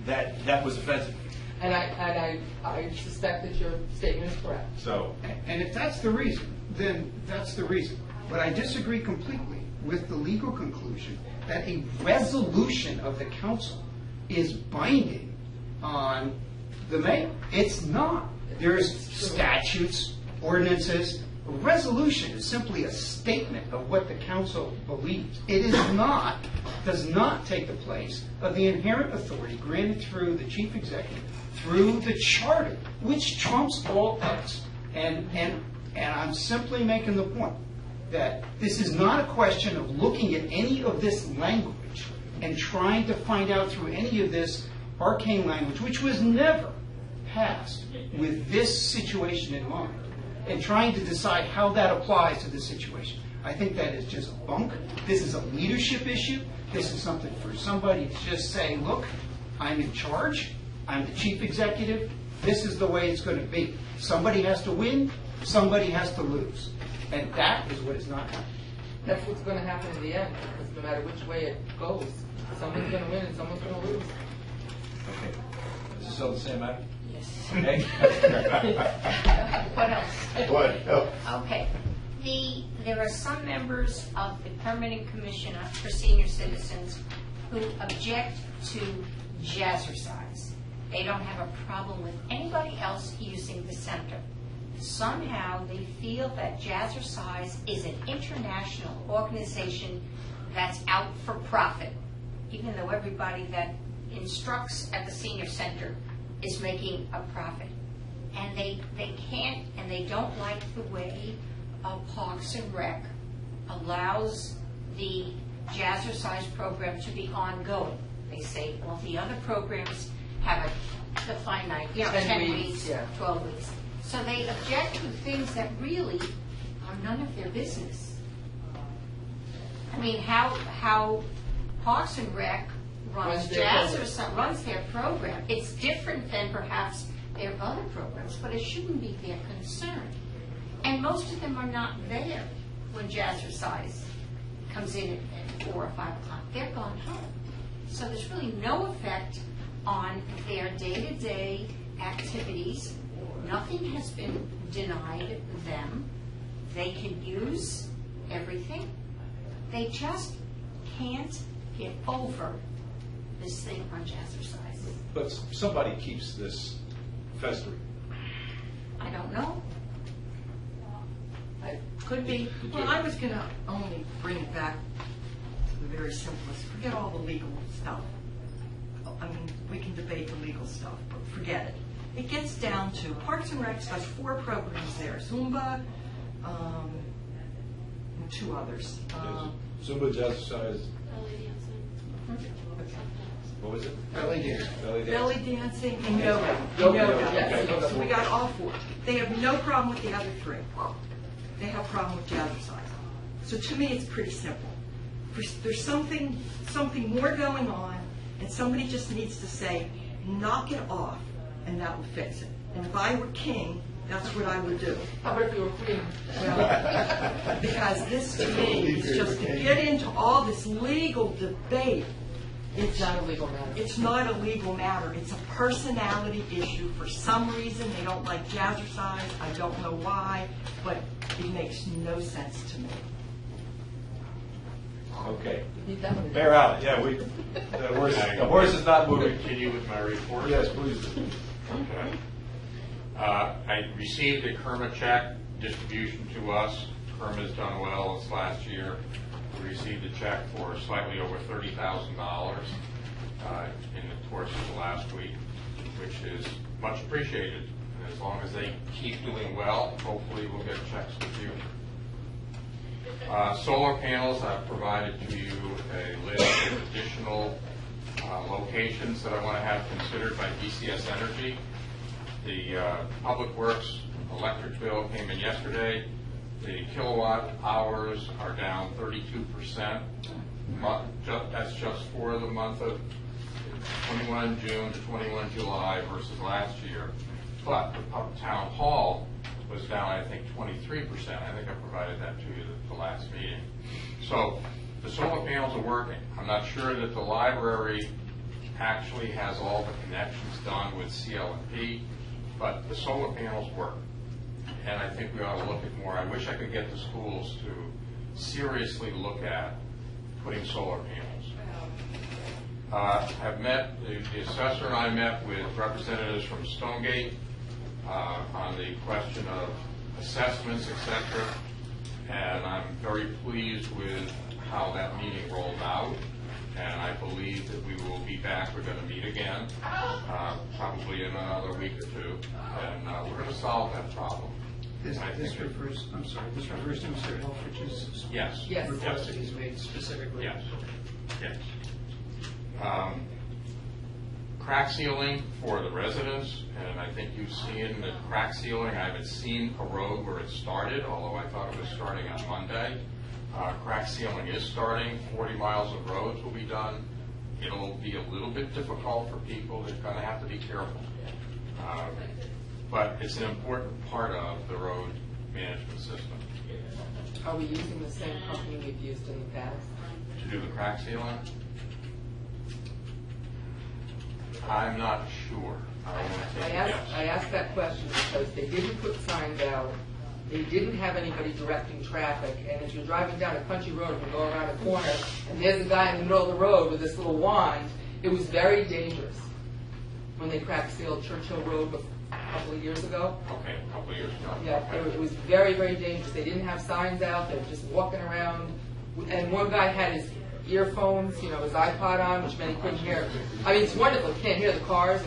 that was offensive. And I suspect that your statement is correct. So, And if that's the reason, then that's the reason. But I disagree completely with the legal conclusion that a resolution of the council is binding on the mayor. It's not. There's statutes, ordinances. A resolution is simply a statement of what the council believes. It does not take the place of the inherent authority granted through the chief executive, through the charter, which trumps all else. And I'm simply making the point that this is not a question of looking at any of this language and trying to find out through any of this arcane language, which was never passed with this situation in mind, and trying to decide how that applies to this situation. I think that is just bunk. This is a leadership issue. This is something for somebody to just say, look, I'm in charge. I'm the chief executive. This is the way it's going to be. Somebody has to win. Somebody has to lose. And that is what is not happening. That's what's going to happen in the end, because no matter which way it goes, someone's going to win and someone's going to lose. Okay. Is this all the same matter? Yes. Okay. What else? What? Okay. There are some members of the Permanent Commission for Senior Citizens who object to jazzercise. They don't have a problem with anybody else using the center. Somehow they feel that jazzercise is an international organization that's out for profit, even though everybody that instructs at the senior center is making a profit. And they can't, and they don't like the way Parks and Rec allows the jazzercise program to be ongoing. They say, well, the other programs have a finite, 10 weeks, yeah. 12 weeks. So they object to things that really are none of their business. I mean, how Parks and Rec runs runs their program. It's different than perhaps their other programs, but it shouldn't be their concern. And most of them are not there when jazzercise comes in at 4 or 5 o'clock. They're gone home. So there's really no effect on their day-to-day activities. Nothing has been denied them. They can use everything. They just can't get over this thing on jazzercise. But somebody keeps this festering. I don't know. It could be. Well, I was going to only bring it back to the very simplest. Forget all the legal stuff. I mean, we can debate the legal stuff, but forget it. It gets down to Parks and Rec has 4 programs there: Zumba, and 2 others. Zumba, jazzercise. What was it? Belly dance. Belly dancing and yoga. Yoga, Yes. okay. So we got all 4. They have no problem with the other 3. They have a problem with jazzercise. So to me, it's pretty simple. There's something more going on, and somebody just needs to say, knock it off, and that will fix it. And if I were king, that's what I would do. How about if you were queen? Well, because this to me is just to get into all this legal debate. It's not a legal matter. It's not a legal matter. It's a personality issue. For some reason, they don't like jazzercise. I don't know why, but it makes no sense to me. Okay. He's done with it. Mayor Allen, yeah, the horse is not moving. Continue with my report. Yes, please. Okay. I received a Kerma check distribution to us. Kerma's done well this last year. We received a check for slightly over $30,000 in the course of the last week, which is much appreciated. And as long as they keep doing well, hopefully we'll get checks in the future. Solar panels, I've provided to you a list of additional locations that I want to have considered by DCS Energy. The Public Works electric bill came in yesterday. The kilowatt hours are down 32%. That's just for the month of 21 June to 21 July versus last year. But the town hall was down, I think, 23%. I think I provided that to you at the last meeting. So the solar panels are working. I'm not sure that the library actually has all the connections done with CL&P, but the solar panels work. And I think we ought to look at more. I wish I could get the schools to seriously look at putting solar panels. I've met, the assessor and I met with representatives from Stonegate. on the question of assessments, etc. And I'm very pleased with how that meeting rolled out. And I believe that we will be back. We're going to meet again, probably in another week or two, and we're going to solve that problem. This refers to Mr. Elfrich's Yes. Yes. request that he's made specifically. Yes. Yes. Crack sealing for the residents, and I think you've seen the crack sealing. I haven't seen a road where it started, although I thought it was starting on Monday. Crack sealing is starting. 40 miles of roads will be done. It'll be a little bit difficult for people. They're going to have to be careful. But it's an important part of the road management system. Are we using the same company we've used in the past? To do the crack sealing? I'm not sure. I don't want to take a guess. I asked that question because they didn't put signs out, they didn't have anybody directing traffic, and if you're driving down a country road and you go around a corner, and there's a guy in the middle of the road with this little wand, it was very dangerous when they crack sealed Churchill Road a couple of years ago. Okay, a couple of years ago. Yeah, Okay. it was very, very dangerous. They didn't have signs out, they were just walking around, and one guy had his earphones, his iPod on, which many couldn't hear. I mean, it's wonderful, you can't hear the cars,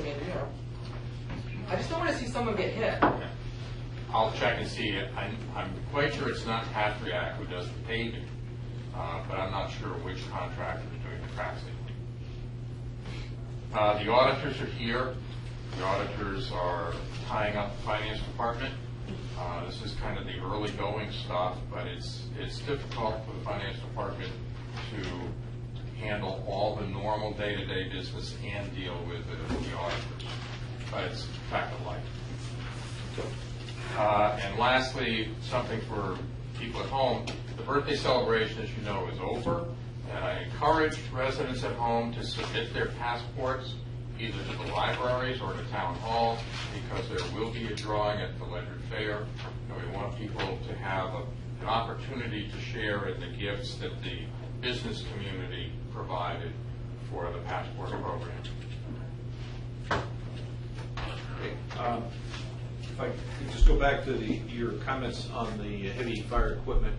I just don't want to see someone get hit. I'll check and see. I'm quite sure it's not Patriac who does the paving, but I'm not sure which contractor is doing the crack sealing. The auditors are here. The auditors are tying up the finance department. This is kind of the early going stuff, but it's difficult for the finance department to handle all the normal day-to-day business and deal with the auditors. But it's a fact of life. And lastly, something for people at home, the birthday celebration, as you know, is over. And I encourage residents at home to submit their passports either to the libraries or to town hall, because there will be a drawing at the Ledyard Fair. And we want people to have an opportunity to share in the gifts that the business community provided for the passport program. Okay. If I could just go back to your comments on the heavy fire equipment,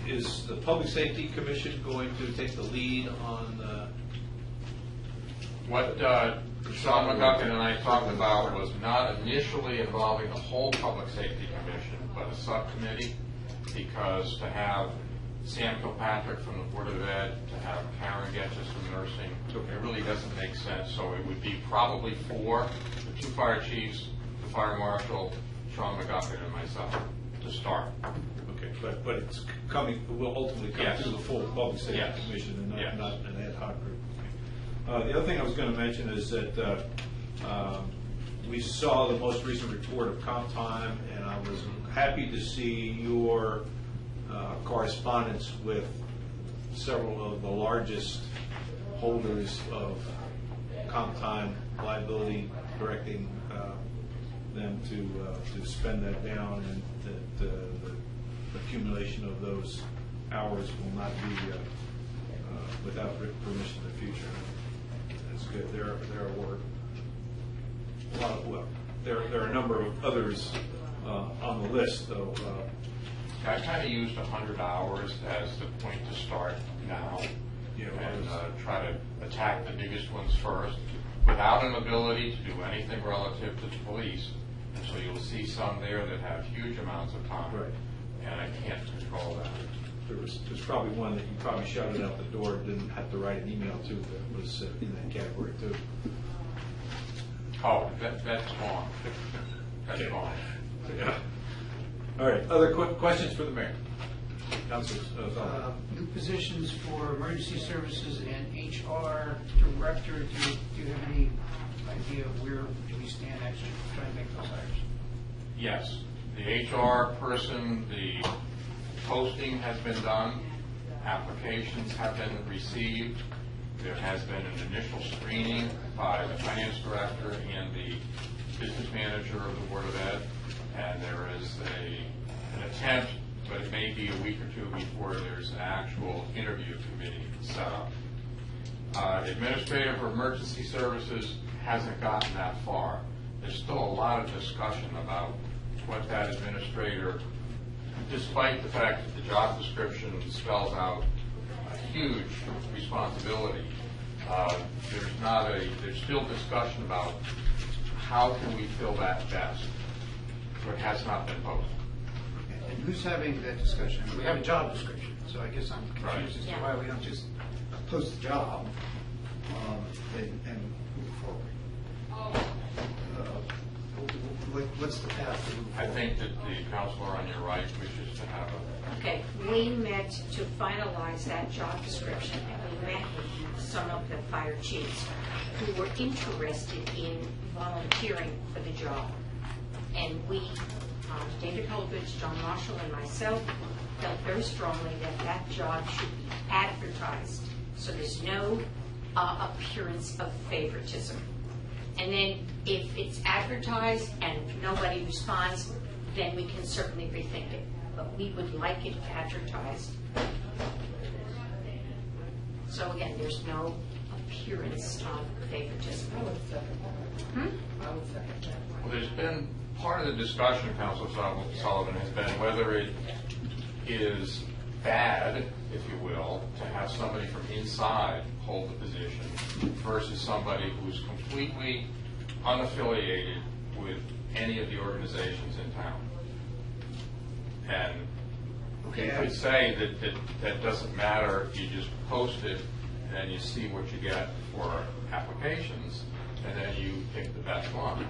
is the Public Safety Commission going to take the lead on What Sean McGuckin and I talked about was not initially involving the whole Public Safety Commission, but a subcommittee, because to have Sam Kilpatrick from the Board of Ed, to have Karen Getchis from nursing, it really doesn't make sense. So it would be probably for the 2 fire chiefs, the fire marshal, Sean McGuckin, and myself to start. Okay, but it's coming, will ultimately come Yes. through the full Public Safety Yes. Commission and Yes. not an ad hoc group. The other thing I was going to mention is that we saw the most recent report of comp time, and I was happy to see your correspondence with several of the largest holders of comp time liability, directing them to spend that down, and that the accumulation of those hours will not be without written permission in the future. That's good. There are a number of others on the list, though. I kind of used 100 hours as the point to start now, and try to attack the biggest ones first, without an ability to do anything relative to the police. And so you'll see some there that have huge amounts of time, Right. and I can't control that. There's probably one that you probably shouted out the door, didn't have to write an email to, that was in that category too. Oh, that's gone. That's gone. Yeah. All right, other questions for the mayor? Councilor Sullivan. New positions for emergency services and HR director. Do you have any idea of where do we stand actually trying to make those hires? Yes, the HR person, the posting has been done, applications have been received, there has been an initial screening by the finance director and the business manager of the Board of Ed, and there is an attempt, but it may be a week or two before there's an actual interview committee set up. Administrative or emergency services hasn't gotten that far. there's still a lot of discussion about what that administrator, despite the fact that the job description spells out a huge responsibility, there's still discussion about how can we fill that best. So it has not been posted. And who's having that discussion? We have a job description, so I guess I'm Right. confused as to Yeah. why we don't just post the job and move forward. What's the path to move I forward? think that the counselor on your right wishes to have a, Okay, we met to finalize that job description, and we met with some of the fire chiefs who were interested in volunteering for the job. And we, David Holdridge, John Marshall, and myself felt very strongly that that job should be advertised, so there's no appearance of favoritism. And then if it's advertised and nobody responds, then we can certainly rethink it. But we would like it advertised. So again, there's no appearance of favoritism. I would second that. I would second that. well, there's been, part of the discussion, Councilor Sullivan, has been whether it is bad, if you will, to have somebody from inside hold the position versus somebody who's completely unaffiliated with any of the organizations in town. And you could say that doesn't matter, you just post it and you see what you get for applications, and then you pick the best one.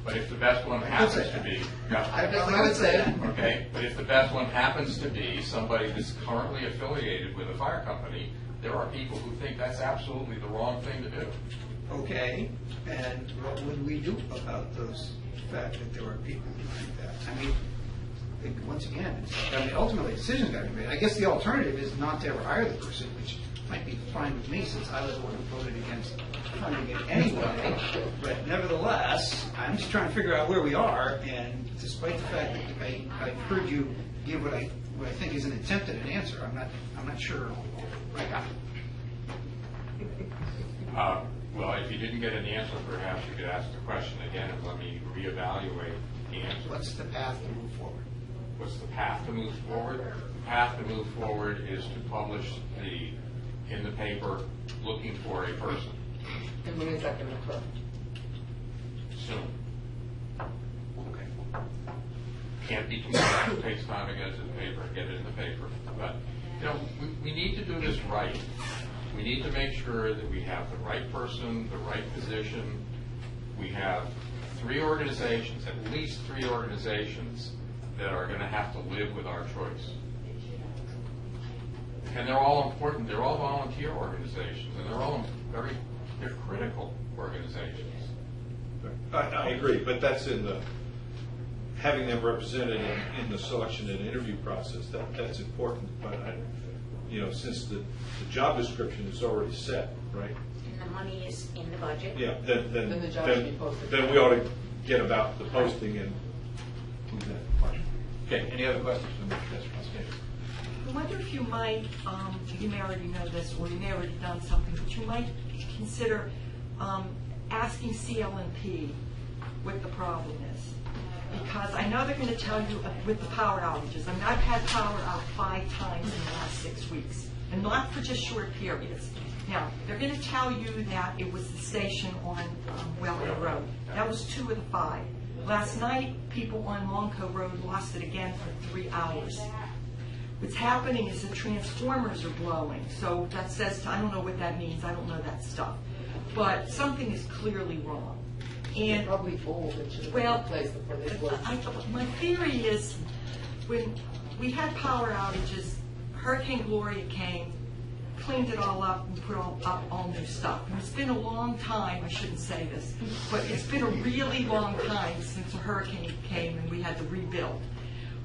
But if the best one happens to be, I would say that. okay, but if the best one happens to be somebody that's currently affiliated with a fire company, there are people who think that's absolutely the wrong thing to do. Okay, and what would we do about the fact that there are people who think that? I mean, once again, ultimately, a decision's got to be made. I guess the alternative is not to ever hire the person, which might be fine with me since I was the one who voted against funding it anyway. But nevertheless, I'm just trying to figure out where we are, and despite the fact that I heard you give what I think is an attempt at an answer, I'm not sure I got it. Well, if you didn't get an answer, perhaps you could ask the question again and let me reevaluate the answer. What's the path to move forward? What's the path to move forward? The path to move forward is to publish in the paper looking for a person And when is that going to occur? soon. Okay. Can't be tomorrow. It takes time to get it to the paper, get it in the paper. But, we need to do this right. We need to make sure that we have the right person, the right position. We have 3 organizations, at least 3 organizations, that are going to have to live with our choice. And they're all important. They're all volunteer organizations, and they're critical organizations. I agree, but that's in having them represented in the selection and interview process, that's important. But since the job description is already set, right? And the money is in the budget. Yeah, Then the job should be posted. Then we ought to get about the posting and do that part. Okay, any other questions from Mr. Desmond? I wonder if you might, you may already know this, or you may have already done something, but you might consider asking CLNP what the problem is. Because I know they're going to tell you with the power outages. I mean, I've had power out 5 times in the last 6 weeks, and not for just short periods. Now, they're going to tell you that it was the station on Wellwood Road. That was 2 of the 5. Last night, people on Longco Road lost it again for 3 hours. What's happening is the transformers are blowing. So that says, I don't know what that means. I don't know that stuff. But something is clearly wrong. They're And probably old and should have been well, replaced before they blow. my theory is when we had power outages, Hurricane Gloria came, cleaned it all up, and put up all new stuff. And it's been a long time, I shouldn't say this, but it's been a really long time since a hurricane came and we had to rebuild.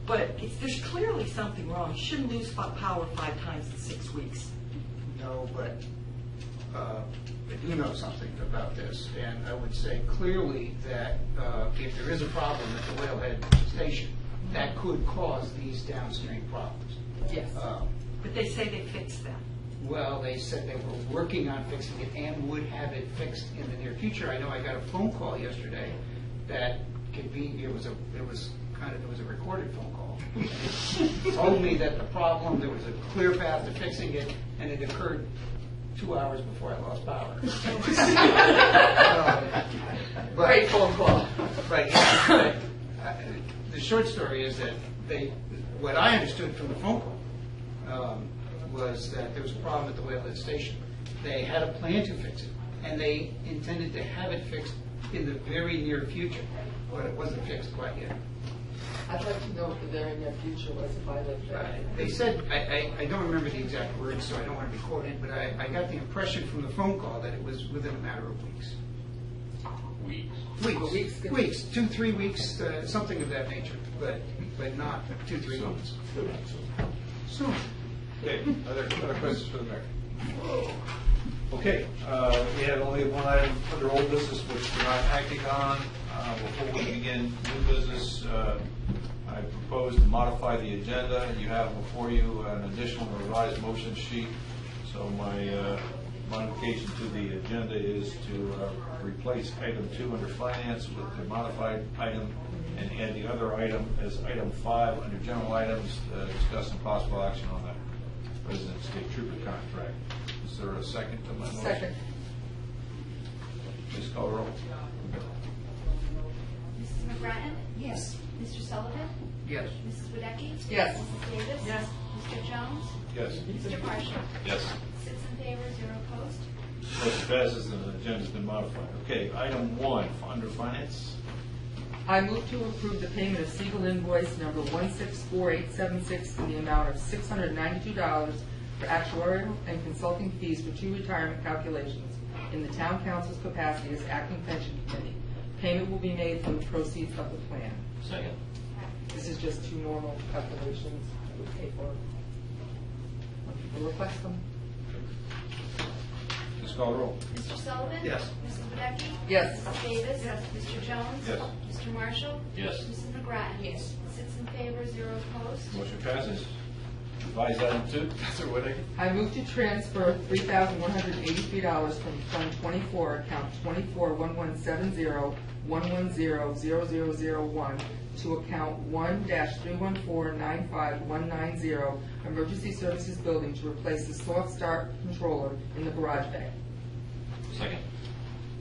But there's clearly something wrong. You shouldn't lose power 5 times in 6 weeks. No, but I do know something about this, and I would say clearly that if there is a problem at the Whalehead station, that could cause these downstream problems. Yes. But they say they fixed them. well, they said they were working on fixing it and would have it fixed in the near future. I know I got a phone call yesterday that it was a recorded phone call. It told me that the problem, there was a clear path to fixing it, and it occurred 2 hours before I lost power. Great phone call. Right. The short story is that what I understood from the phone call was that there was a problem at the Ledyard station. They had a plan to fix it, and they intended to have it fixed in the very near future, but it wasn't fixed quite yet. I'd like to know what the very near future was if I lived there. They said, I don't remember the exact words, so I don't want to be quoted, but I got the impression from the phone call that it was within a matter of weeks. Weeks, 2-3 weeks, something of that nature, but not 2-3 months. Soon. Okay, other questions for the mayor? Okay, we have only one item under old business which we're not acting on. Before we begin new business, I propose to modify the agenda. You have before you an additional revised motion sheet. So my modification to the agenda is to replace item 2 under finance with the modified item and add the other item as item 5 under general items, discussing possible action on the President State Trooper contract. Is there a second to my motion? Second. Please call roll. Mrs. McGrattan? Yes. Mr. Sullivan? Yes. Mrs. Wadecki? Yes. Mrs. Davis? Yes. Mr. Jones? Yes. Mr. Marshall? Yes. 6 in favor, 0 opposed. Motion passes and the agenda's been modified. Okay, item 1 under finance. I move to approve the payment of Siegel invoice number 164876 in the amount of $692 for actuarial and consulting fees for 2 retirement calculations in the town council's capacity as acting pension committee. Payment will be made from the proceeds of the plan. Second. This is just 2 normal calculations that we pay for when people request them. Please call roll. Mr. Sullivan? Yes. Mrs. Wadecki? Yes. Mrs. Davis? Mr. Jones? Yes. Mr. Marshall? Yes. Mrs. McGrattan? Yes. 6 in favor, 0 opposed. Motion passes. Revise item 2. Counselor Whittaker. I move to transfer $3,183 from Fund 24, account 241170110001 to account 1-314-95190 Emergency Services Building to replace the soft start controller in the garage bay. Second.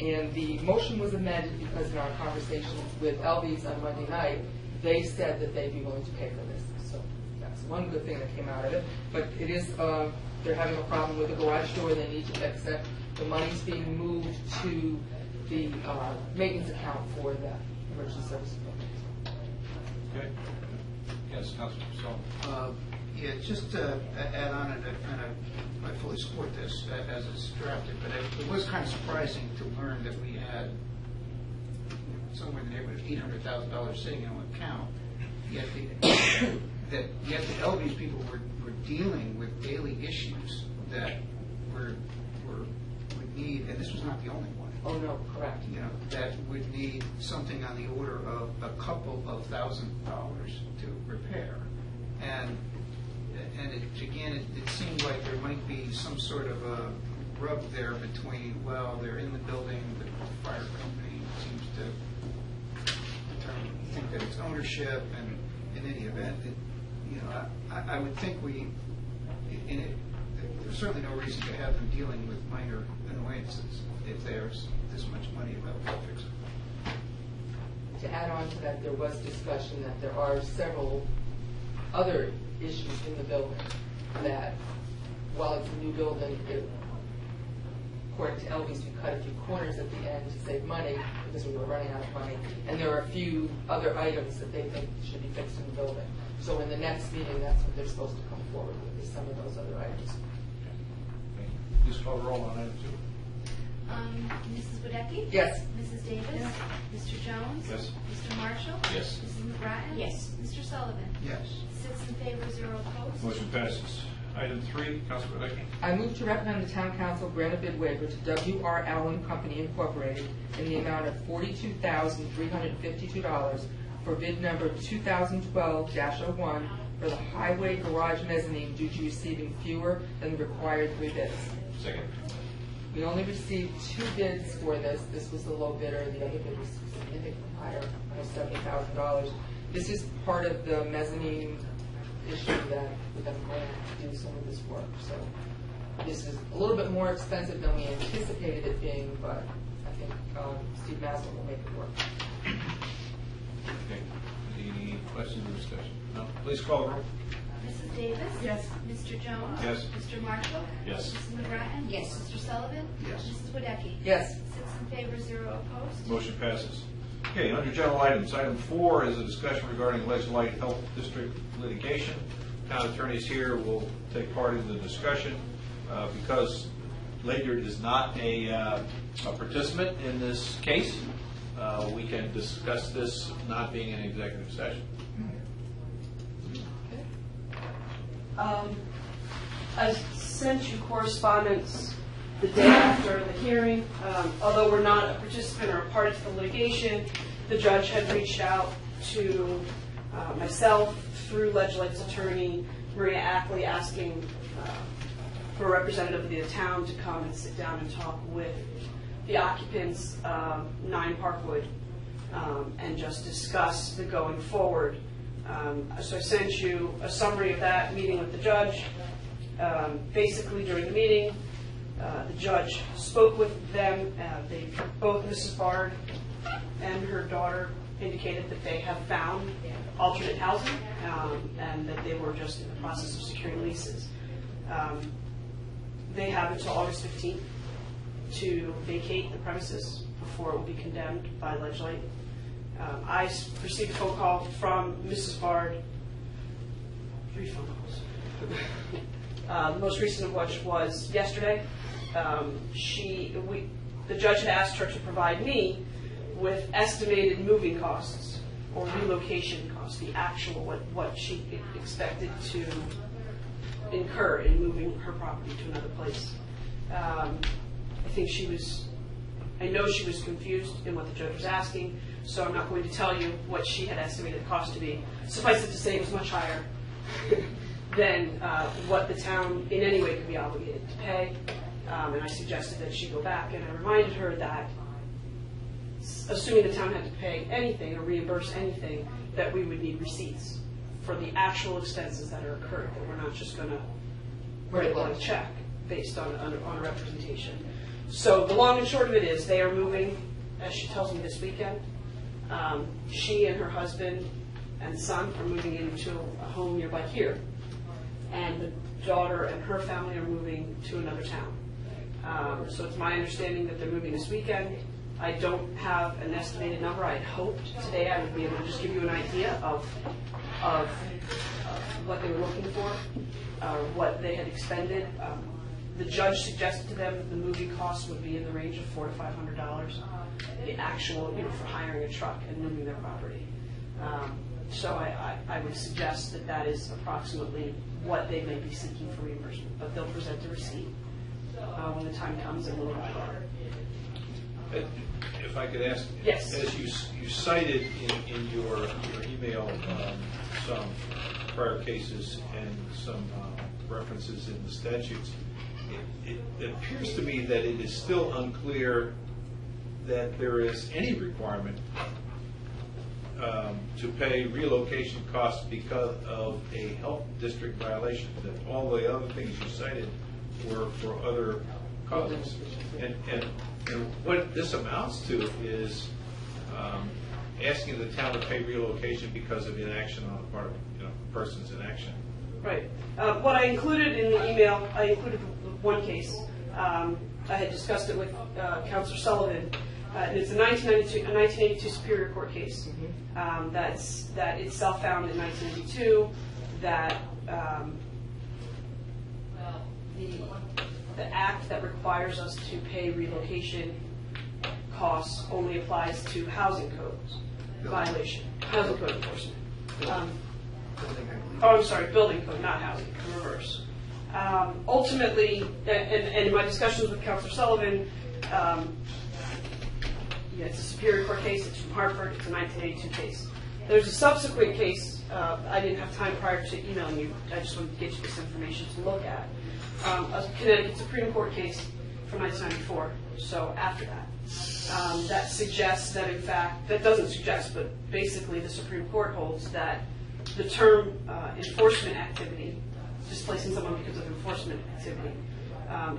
And the motion was amended because in our conversations with Elvis on Monday night, they said that they'd be willing to pay for this. So that's one good thing that came out of it. But it is, they're having a problem with the garage door, they need to fix it. The money's being moved to the maintenance account for the emergency services building. Okay. Yes, Counselor Sullivan. Yeah, just to add on, and I fully support this as it's drafted, but it was kind of surprising to learn that we had somewhere in the neighborhood of $800,000 sitting in an account, yet the Elvis people were dealing with daily issues that would need, and this was not the only one. Oh, no, correct. You know, that would need something on the order of a couple of $1,000 to repair. And it seemed like there might be some sort of a rub there between, well, they're in the building, but the fire company seems to think that it's ownership, and in any event, I would think there's certainly no reason to have them dealing with minor annoyances if there's this much money available to fix it. To add on to that, there was discussion that there are several other issues in the building that, while it's a new building, according to Elvis, we cut a few corners at the end to save money because we were running out of money. And there are a few other items that they think should be fixed in the building. So in the next meeting, that's what they're supposed to come forward with, is some of those other items. Please call roll on item 2. Mrs. Wadecki? Yes. Mrs. Davis? Mr. Jones? Yes. Mr. Marshall? Yes. Mrs. McGrattan? Yes. Mr. Sullivan? Yes. 6 in favor, 0 opposed. Motion passes. Item 3, Counselor Whittaker. I move to recommend the town council grant a bid waiver to W.R. Allen Company Incorporated in the amount of $42,352 for bid number 2012-01 for the highway garage mezzanine due to receiving fewer than the required 3 bids. Second. We only received 2 bids for this. This was the low bidder. The other bid was significantly higher, almost $70,000. This is part of the mezzanine issue that we've been going to do some of this work. So this is a little bit more expensive than we anticipated it being, but I think Steve Maslin will make it work. Okay. Any questions or discussion? No? Please call the roll. Mrs. Davis? Yes. Mr. Jones? Yes. Mr. Marshall? Yes. Mrs. McGrattan? Yes. Mr. Sullivan? Yes. Mrs. Wadecki? Yes. 6 in favor, 0 opposed. Motion passes. Okay, under general items, item 4 is a discussion regarding Ledyard Health District litigation. Town attorneys here will take part in the discussion. Because Ledyard is not a participant in this case, we can discuss this not being an executive session. I sent you correspondence the day after the hearing. Although we're not a participant or a party to the litigation, the judge had reached out to myself through Ledyard's attorney, Maria Ackley, asking for a representative of the town to come and sit down and talk with the occupants of 9 Parkwood and just discuss the going forward. So I sent you a summary of that meeting with the judge. Basically, during the meeting, the judge spoke with them. They both, Mrs. Bard and her daughter, indicated that they have found alternate housing and that they were just in the process of securing leases. They have until August 15th to vacate the premises before it will be condemned by Ledyard. I received a phone call from Mrs. Bard, 3 phone calls. The most recent of which was yesterday. The judge had asked her to provide me with estimated moving costs or relocation costs, the actual what she expected to incur in moving her property to another place. I know she was confused in what the judge was asking, so I'm not going to tell you what she had estimated the cost to be. Suffice it to say, it was much higher than what the town in any way could be obligated to pay. And I suggested that she go back, and I reminded her that assuming the town had to pay anything or reimburse anything, that we would need receipts for the actual expenses that are occurred, that we're not just going to write a blank check based on a representation. So the long and short of it is they are moving, as she tells me, this weekend. She and her husband and son are moving into a home nearby here. And the daughter and her family are moving to another town. So it's my understanding that they're moving this weekend. I don't have an estimated number. I had hoped today I would be able to just give you an idea of what they were looking for, what they had expended. The judge suggested to them that the moving costs would be in the range of $400 to $500, the actual, for hiring a truck and moving their property. So I would suggest that that is approximately what they may be seeking for reimbursement, but they'll present a receipt when the time comes and we'll look at it. If I could ask, Yes. as you cited in your email some prior cases and some references in the statutes, it appears to me that it is still unclear that there is any requirement to pay relocation costs because of a health district violation, that all the other things you cited were for other causes. And what this amounts to is asking the town to pay relocation because of inaction on the part of a person's inaction. Right. What I included in the email, I included one case. I had discussed it with Counselor Sullivan. And it's a 1982 Superior Court case that itself found in 1982 that the act that requires us to pay relocation costs only applies to housing codes violation, housing code enforcement. Building code, not housing, in reverse. Ultimately, and in my discussions with Counselor Sullivan, it's a Superior Court case, it's from Hartford, it's a 1982 case. There's a subsequent case I didn't have time prior to emailing you. I just wanted to get you this information to look at. A Connecticut Supreme Court case from 1994, so after that. That suggests that, in fact, that doesn't suggest, but basically the Supreme Court holds that the term enforcement activity, displacing someone because of enforcement activity,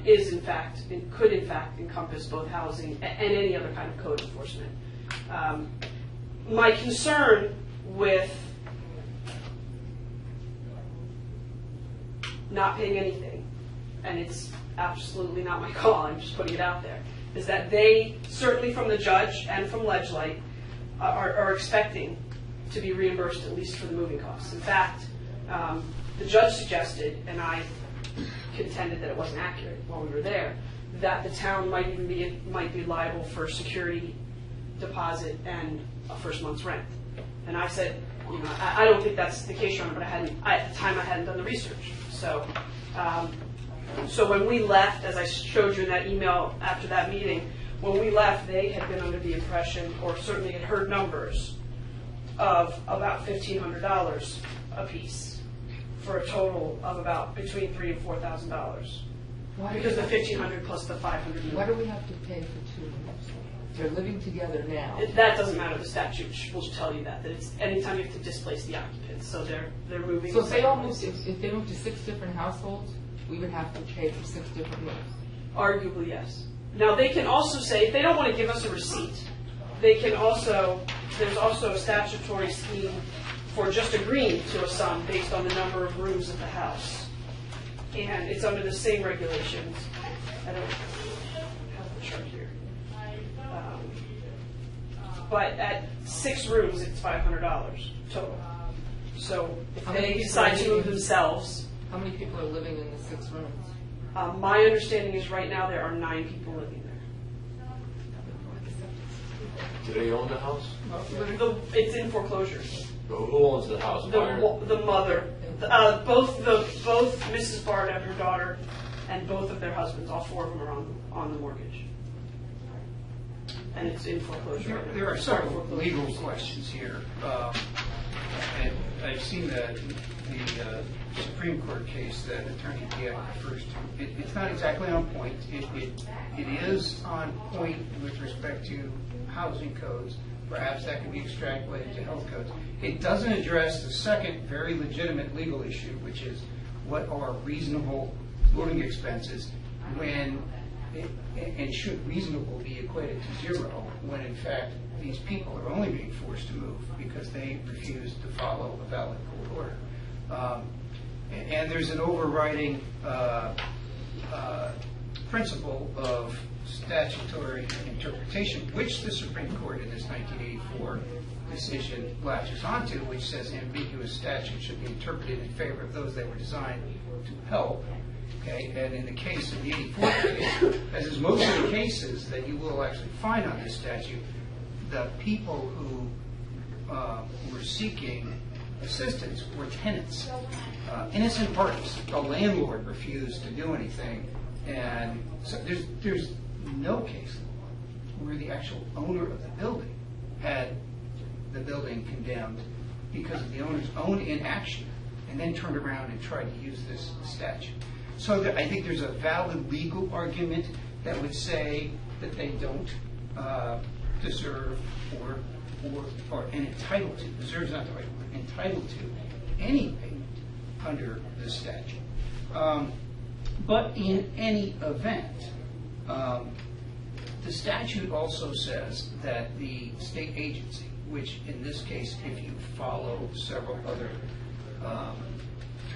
is in fact, it could in fact encompass both housing and any other kind of code enforcement. My concern with not paying anything, and it's absolutely not my call, I'm just putting it out there, is that they, certainly from the judge and from Ledyard, are expecting to be reimbursed at least for the moving costs. In fact, the judge suggested, and I contended that it wasn't accurate while we were there, that the town might even be liable for security deposit and a first month's rent. And I said, you know, I don't think that's the case, Your Honor, but at the time I hadn't done the research. So, so when we left, as I showed you in that email after that meeting, when we left, they had been under the impression, or certainly had heard numbers, of about $1,500 a piece, for a total of about between $3,000 and $4,000. Because the $1,500 plus the $500. Why do we have to pay for 2 rooms? They're living together now. That doesn't matter. The statute will tell you that it's anytime you have to displace the occupants. So they're moving. So if they all moved, if they moved to 6 different households, we would have to pay for 6 different rooms. Arguably, yes. Now they can also say if they don't want to give us a receipt, they can also. There's also a statutory scheme for just agreeing to a sum based on the number of rooms at the house, and it's under the same regulations. I don't have the chart here. But at 6 rooms, it's $500 total. So if they decide to move themselves. How many people are living in the 6 rooms? My understanding is right now there are 9 people living there. Do they own the house? It's in foreclosure. Who owns the house? The mother. Both Mrs. Bart and her daughter, and both of their husbands, all 4 of them are on the mortgage. And it's in foreclosure. There are several legal questions here. And I've seen the Supreme Court case that Attorney Diaz refers to. It's not exactly on point. It is on point with respect to housing codes. Perhaps that can be extrapolated to health codes. It doesn't address the second very legitimate legal issue, which is what are reasonable living expenses when, and should reasonable be equated to 0 when in fact these people are only being forced to move because they refuse to follow a valid court order. And there's an overriding principle of statutory interpretation, which the Supreme Court in this 1984 decision latches onto, which says ambiguous statutes should be interpreted in favor of those that were designed to help. Okay, and in the case of the 84 case, as is most of the cases that you will actually find on this statute, the people who were seeking assistance were tenants, innocent parties. The landlord refused to do anything, and so there's no case where the actual owner of the building had the building condemned because of the owner's own inaction, and then turned around and tried to use this statute. So I think there's a valid legal argument that would say that they don't deserve or entitled to, deserves not the right word, entitled to any payment under the statute. But in any event, the statute also says that the state agency, which in this case, if you follow several other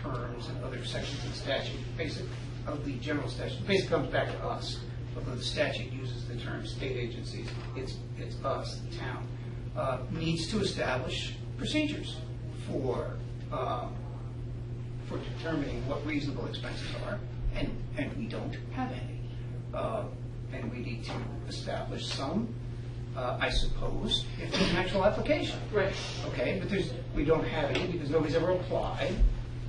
terms and other sections of the statute, basically, of the general statute, basically comes back to us. Although the statute uses the term state agencies, it's us, the town, needs to establish procedures for determining what reasonable expenses are, and we don't have any. And we need to establish some, I suppose, if there's an actual application. Right. Okay, but we don't have any because nobody's ever applied.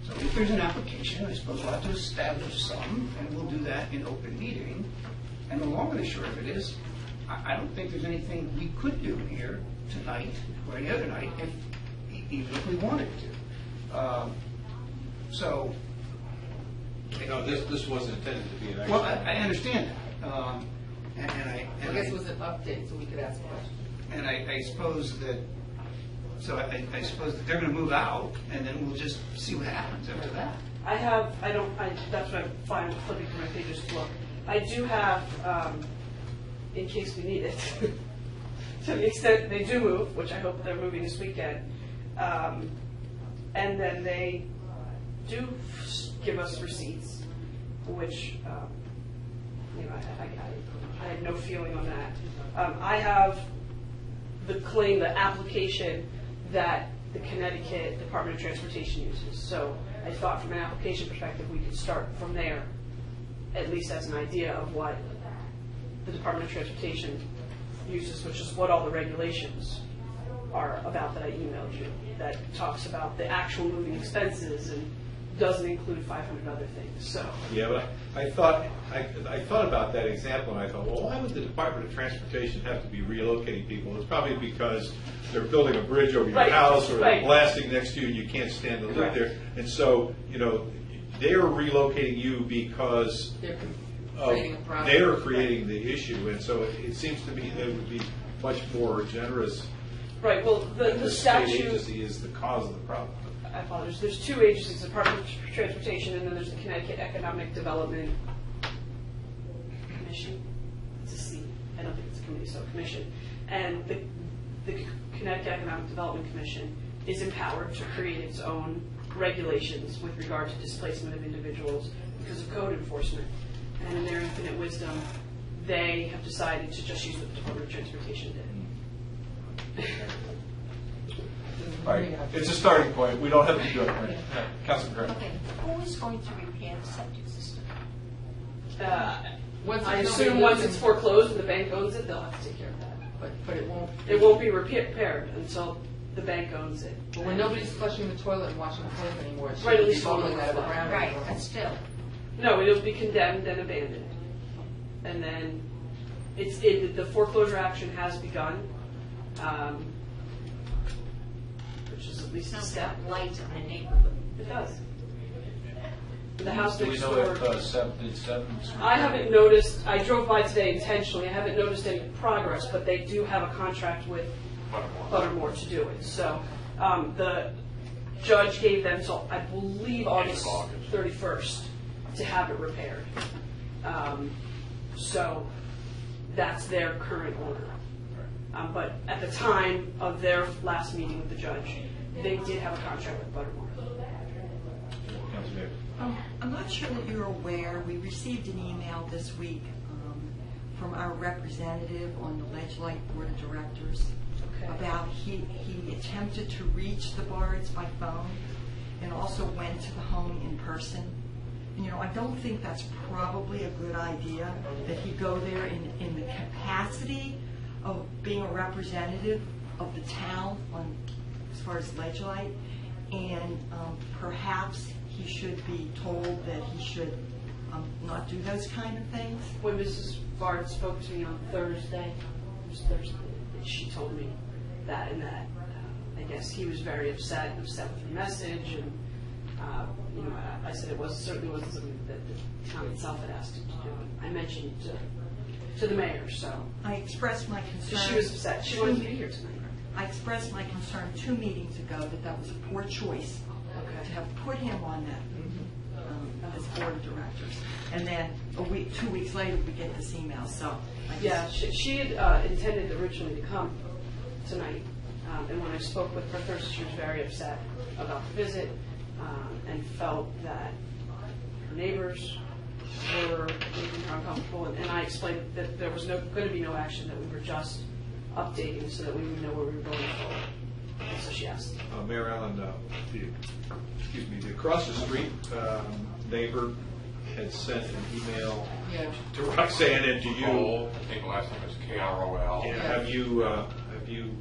So if there's an application, I suppose we'll have to establish some, and we'll do that in open meeting. And the long and the short of it is, I don't think there's anything we could do here tonight or any other night, even if we wanted to. So, This wasn't intended to be an action. well, I understand that. I guess it was an update, so we could ask questions. And I suppose that, I suppose that they're going to move out, and then we'll just see what happens after that. That's what I'm fine with flipping through my pages to look. I do have, in case we need it, to the extent they do move, which I hope they're moving this weekend, and then they do give us receipts, which, I had no feeling on that. I have the application that the Connecticut Department of Transportation uses. So I thought from an application perspective, we could start from there, at least as an idea of what the Department of Transportation uses, which is what all the regulations are about that I emailed you, that talks about the actual moving expenses and doesn't include 500 other things. So Yeah, but I thought about that example, and I thought, well, why would the Department of Transportation have to be relocating people? It's probably because they're building a bridge over your Right, house, or they're right. blasting next to you, and you can't stand to live Correct. there. And so, they're relocating you because They're of, creating a problem. they're creating the issue, and so it seems to me they would be much more generous. right, well, the state statute. agency is the cause of the problem. I apologize. There's two agencies, the Department of Transportation, and then there's the Connecticut Economic Development Commission. It's a C. I don't think it's a committee, so a commission. And the Connecticut Economic Development Commission is empowered to create its own regulations with regard to displacement of individuals because of code enforcement. And in their infinite wisdom, they have decided to just use what the Department of Transportation did. All right, it's a starting point. We don't have to do it. Right? Councilman Graham. Okay, who is going to repair the septic system? Once I it's assume nobody once lives it's in- foreclosed and the bank owns it, they'll have to take care of that. But it won't. It won't be repaired until the bank owns it. But when nobody's flushing the toilet and washing the clothes anymore, it Right, shouldn't at be least on bubbling the out of the floor. ground Right, anymore. but still. No, it'll be condemned and abandoned. And then the foreclosure action has begun, which is at least a Sounds step. like light in the neighborhood. It does. The house Do we next know door. if Seventh? I haven't noticed, I drove by today intentionally, I haven't noticed any progress, but they do have a contract with Buttermore to do it. So the judge gave them till, I believe, August 31st to have it repaired. So that's their current order. But at the time of their last meeting with the judge, they did have a contract with Buttermore. Councilman Davis. I'm not sure that you're aware, we received an email this week from our representative on the Ledyard Board of Directors Okay. about he attempted to reach the Bards by phone and also went to the home in person. And, I don't think that's probably a good idea, that he go there in the capacity of being a representative of the town as far as Ledyard, and perhaps he should be told that he should not do those kind of things. When Mrs. Bard spoke to me on Thursday, she told me that, and that I guess he was very upset with the message, and I said certainly wasn't something that the town itself had asked him to do. I mentioned to the mayor, so I expressed my concern. she was upset. She wanted to be here tonight. I expressed my concern 2 meetings ago that was a poor choice to have put him on that as board of directors. And then 2 weeks later, we get this email. So She had intended originally to come tonight, and when I spoke with her Thursday, she was very upset about the visit and felt that her neighbors were making her uncomfortable. And I explained that there was going to be no action, that we were just updating so that we would know where we were going forward. And so she asked. Mayor Allen, the across the street neighbor had sent an email Yeah. to Roxanne and to you. Kroll, I think the last name was KROL. And have you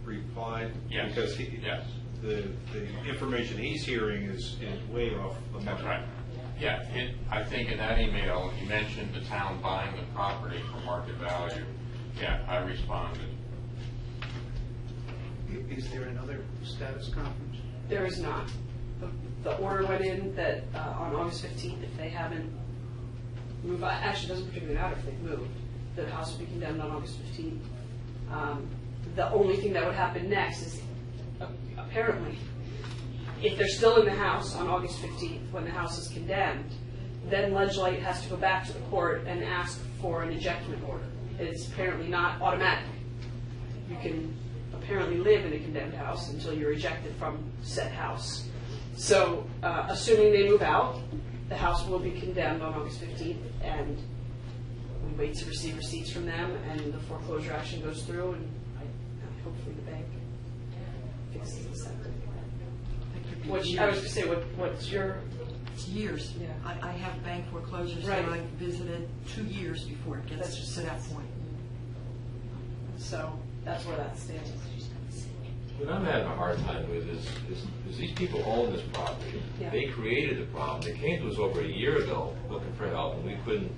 replied? Yes. Because Yes. the information he's hearing is way off the mark. That's right. Yeah, I think in that email, he mentioned the town buying the property for market value. Yeah, I responded. Is there another status conference? There is not. the order went in that on August 15th, if they haven't moved, actually it doesn't particularly matter if they've moved, the house will be condemned on August 15th. The only thing that would happen next is, apparently, if they're still in the house on August 15th, when the house is condemned, then Ledyard has to go back to the court and ask for an ejectment order. It's apparently not automatic. You can apparently live in a condemned house until you're ejected from said house. So, assuming they move out, the house will be condemned on August 15th, and we wait to receive receipts from them, and the foreclosure action goes through, and hopefully the bank fixes the septic. Which, I was going to say, what's your... It's years. Yeah. I have bank foreclosures Right. that I visited 2 years before it gets That's to that point. So, that's where that stands. What I'm having a hard time with is these people own this property. Yeah. They created the problem. They came to us over a year ago looking for help, and we couldn't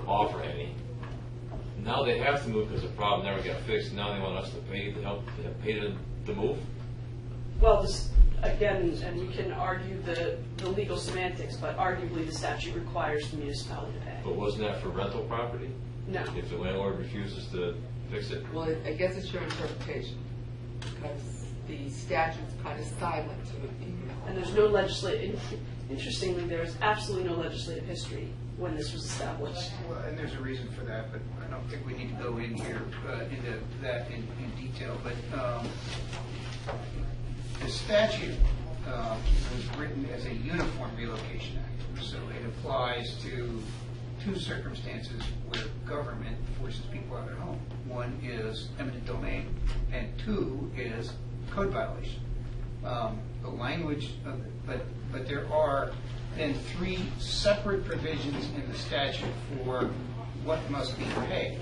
offer any. Now they have to move because the problem never got fixed, and now they want us to pay the help, to pay to move? Well, this, again, and we can argue the legal semantics, but arguably the statute requires the municipality to pay. But wasn't that for rental property? No. If the landlord refuses to fix it? Well, I guess it's your interpretation, because the statute's kind of silent. And there's no legislative, interestingly, there's absolutely no legislative history when this was established. Well, and there's a reason for that, but I don't think we need to go in here into that in detail. But the statute was written as a uniform relocation act, so it applies to two circumstances where government forces people out of their home. One is eminent domain, and two is code violation. The language of but there are then 3 separate provisions in the statute for what must be paid.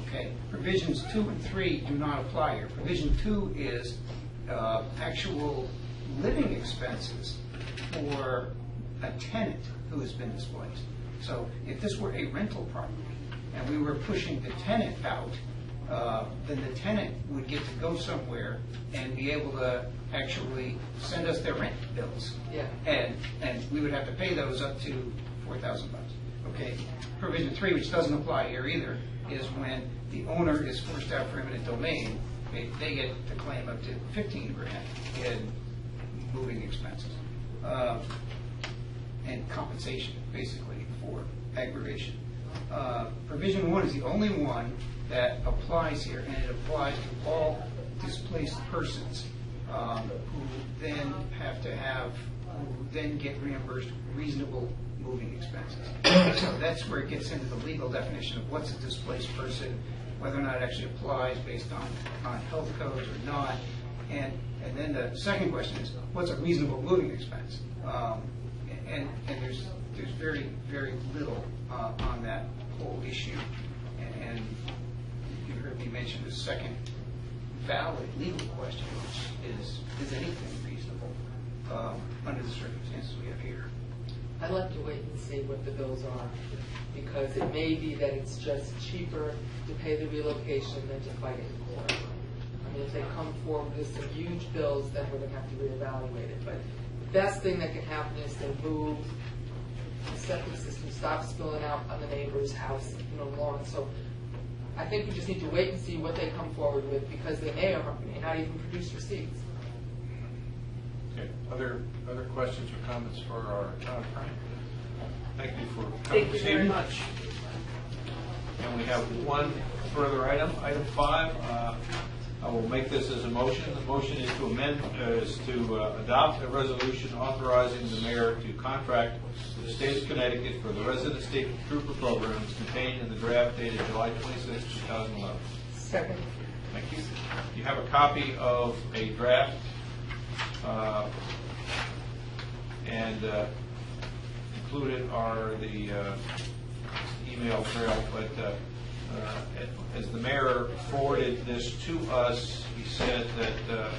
Okay, provisions 2 and 3 do not apply here. Provision 2 is actual living expenses for a tenant who has been displaced. So if this were a rental property and we were pushing the tenant out, then the tenant would get to go somewhere and be able to actually send us their rent bills. Yeah. And we would have to pay those up to $4,000. Okay. Provision 3, which doesn't apply here either, is when the owner is forced out for eminent domain, they get to claim up to $15,000 in moving expenses and compensation, basically, for aggravation. Provision 1 is the only one that applies here, and it applies to all displaced persons who then get reimbursed reasonable moving expenses. So that's where it gets into the legal definition of what's a displaced person, whether or not it actually applies based on health codes or not. And then the second question is, what's a reasonable moving expense? And there's very, very little on that whole issue. And you heard me mention the second valid legal question, which is anything reasonable under the circumstances we have here? I'd like to wait and see what the bills are, because it may be that it's just cheaper to pay the relocation than to fight it in court. I mean, if they come forward with some huge bills, then we're going to have to reevaluate it. But the best thing that can happen is they move, the septic system stops spilling out on the neighbor's house, lawn. So I think we just need to wait and see what they come forward with, because they may or may not even produce receipts. Okay. Other questions or comments for our town attorney? Thank you for coming Thank you this very evening. much. And we have one further item, item 5. I will make this as a motion. The motion is to adopt a resolution authorizing the mayor to contract with the state of Connecticut for the resident state trooper programs contained in the draft dated July 26, 2011. Second. Thank you. You have a copy of a draft, and included are the email trail, but as the mayor forwarded this to us, he said that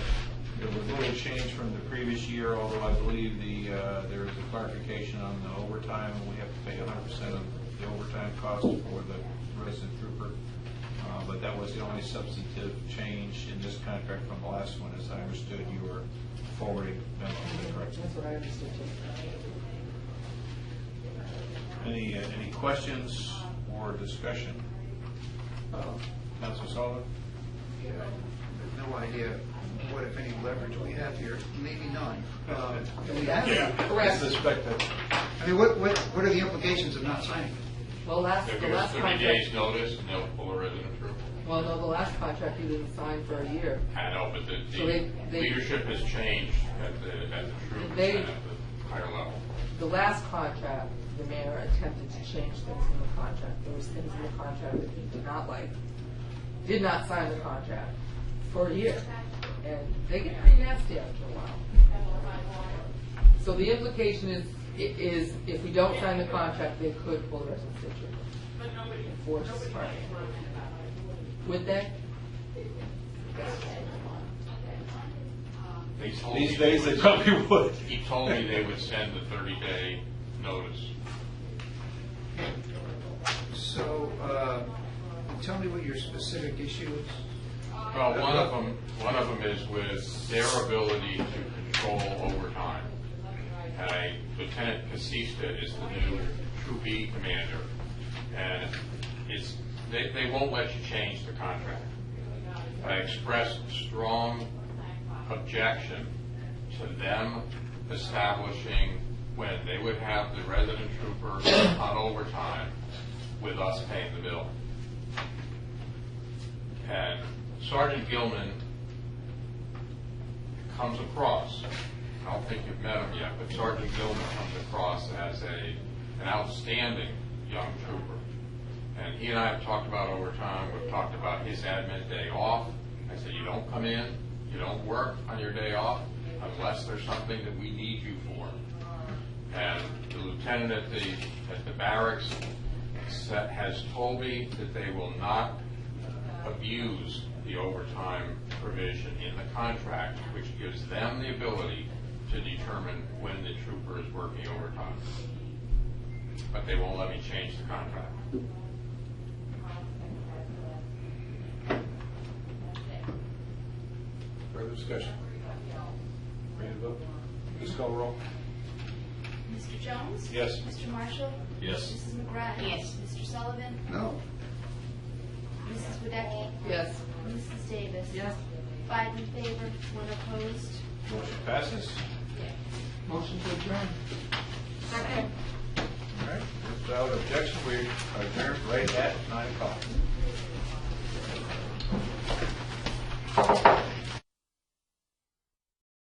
there was little change from the previous year, although I believe there is a clarification on the overtime, and we have to pay 100% of the overtime cost for the resident trooper but that was the only substantive change in this contract from the last one, as I understood you were forwarding memo, is that correct? That's what I understood too. Any questions or discussion? Councilor Sullivan? Yeah, no idea what, if any, leverage we have here. Maybe none. Do we have? I Correct. suspect that. I mean, what are the implications of not signing? Well, They'll the give us last 30 contract, days notice and they'll pull a resident through. well, no, the last contract you didn't sign for a year. I know, but the So they- leadership has changed at the troop They- and at the higher level. The last contract, the mayor attempted to change things in the contract. There was things in the contract that he did not like, did not sign the contract for a year. And they get pretty nasty after a while. So the implication is if we don't sign the contract, they could pull the residence statute. Enforce part. Would they? They told These me days, they probably would. He told me they would send the 30-day notice. So, tell me what your specific issue is. Well, one of them is with their ability to control overtime. Lieutenant Casista is the new Troop E commander, and they won't let you change the contract. I expressed strong objection to them establishing when they would have the resident trooper on overtime with us paying the bill. And Sergeant Gilman comes across, I don't think you've met him yet, but Sergeant Gilman comes across as an outstanding young trooper. And he and I have talked about overtime, we've talked about his admin day off. I said, you don't come in, you don't work on your day off unless there's something that we need you for. And the lieutenant at the barracks has told me that they will not abuse the overtime provision in the contract, which gives them the ability to determine when the trooper is working overtime. But they won't let me change the contract. Further discussion? Ready to vote? Please call the roll. Mr. Jones? Yes. Mr. Marshall? Yes. Mrs. McGrattan? Yes. Mr. Sullivan? No. Mrs. Wadecki? Yes. Mrs. Davis? Yes. 5 in favor, 1 opposed. Motion passes. Motion to adjourn. Second. All right, without objection, we adjourn right at 9 o'clock.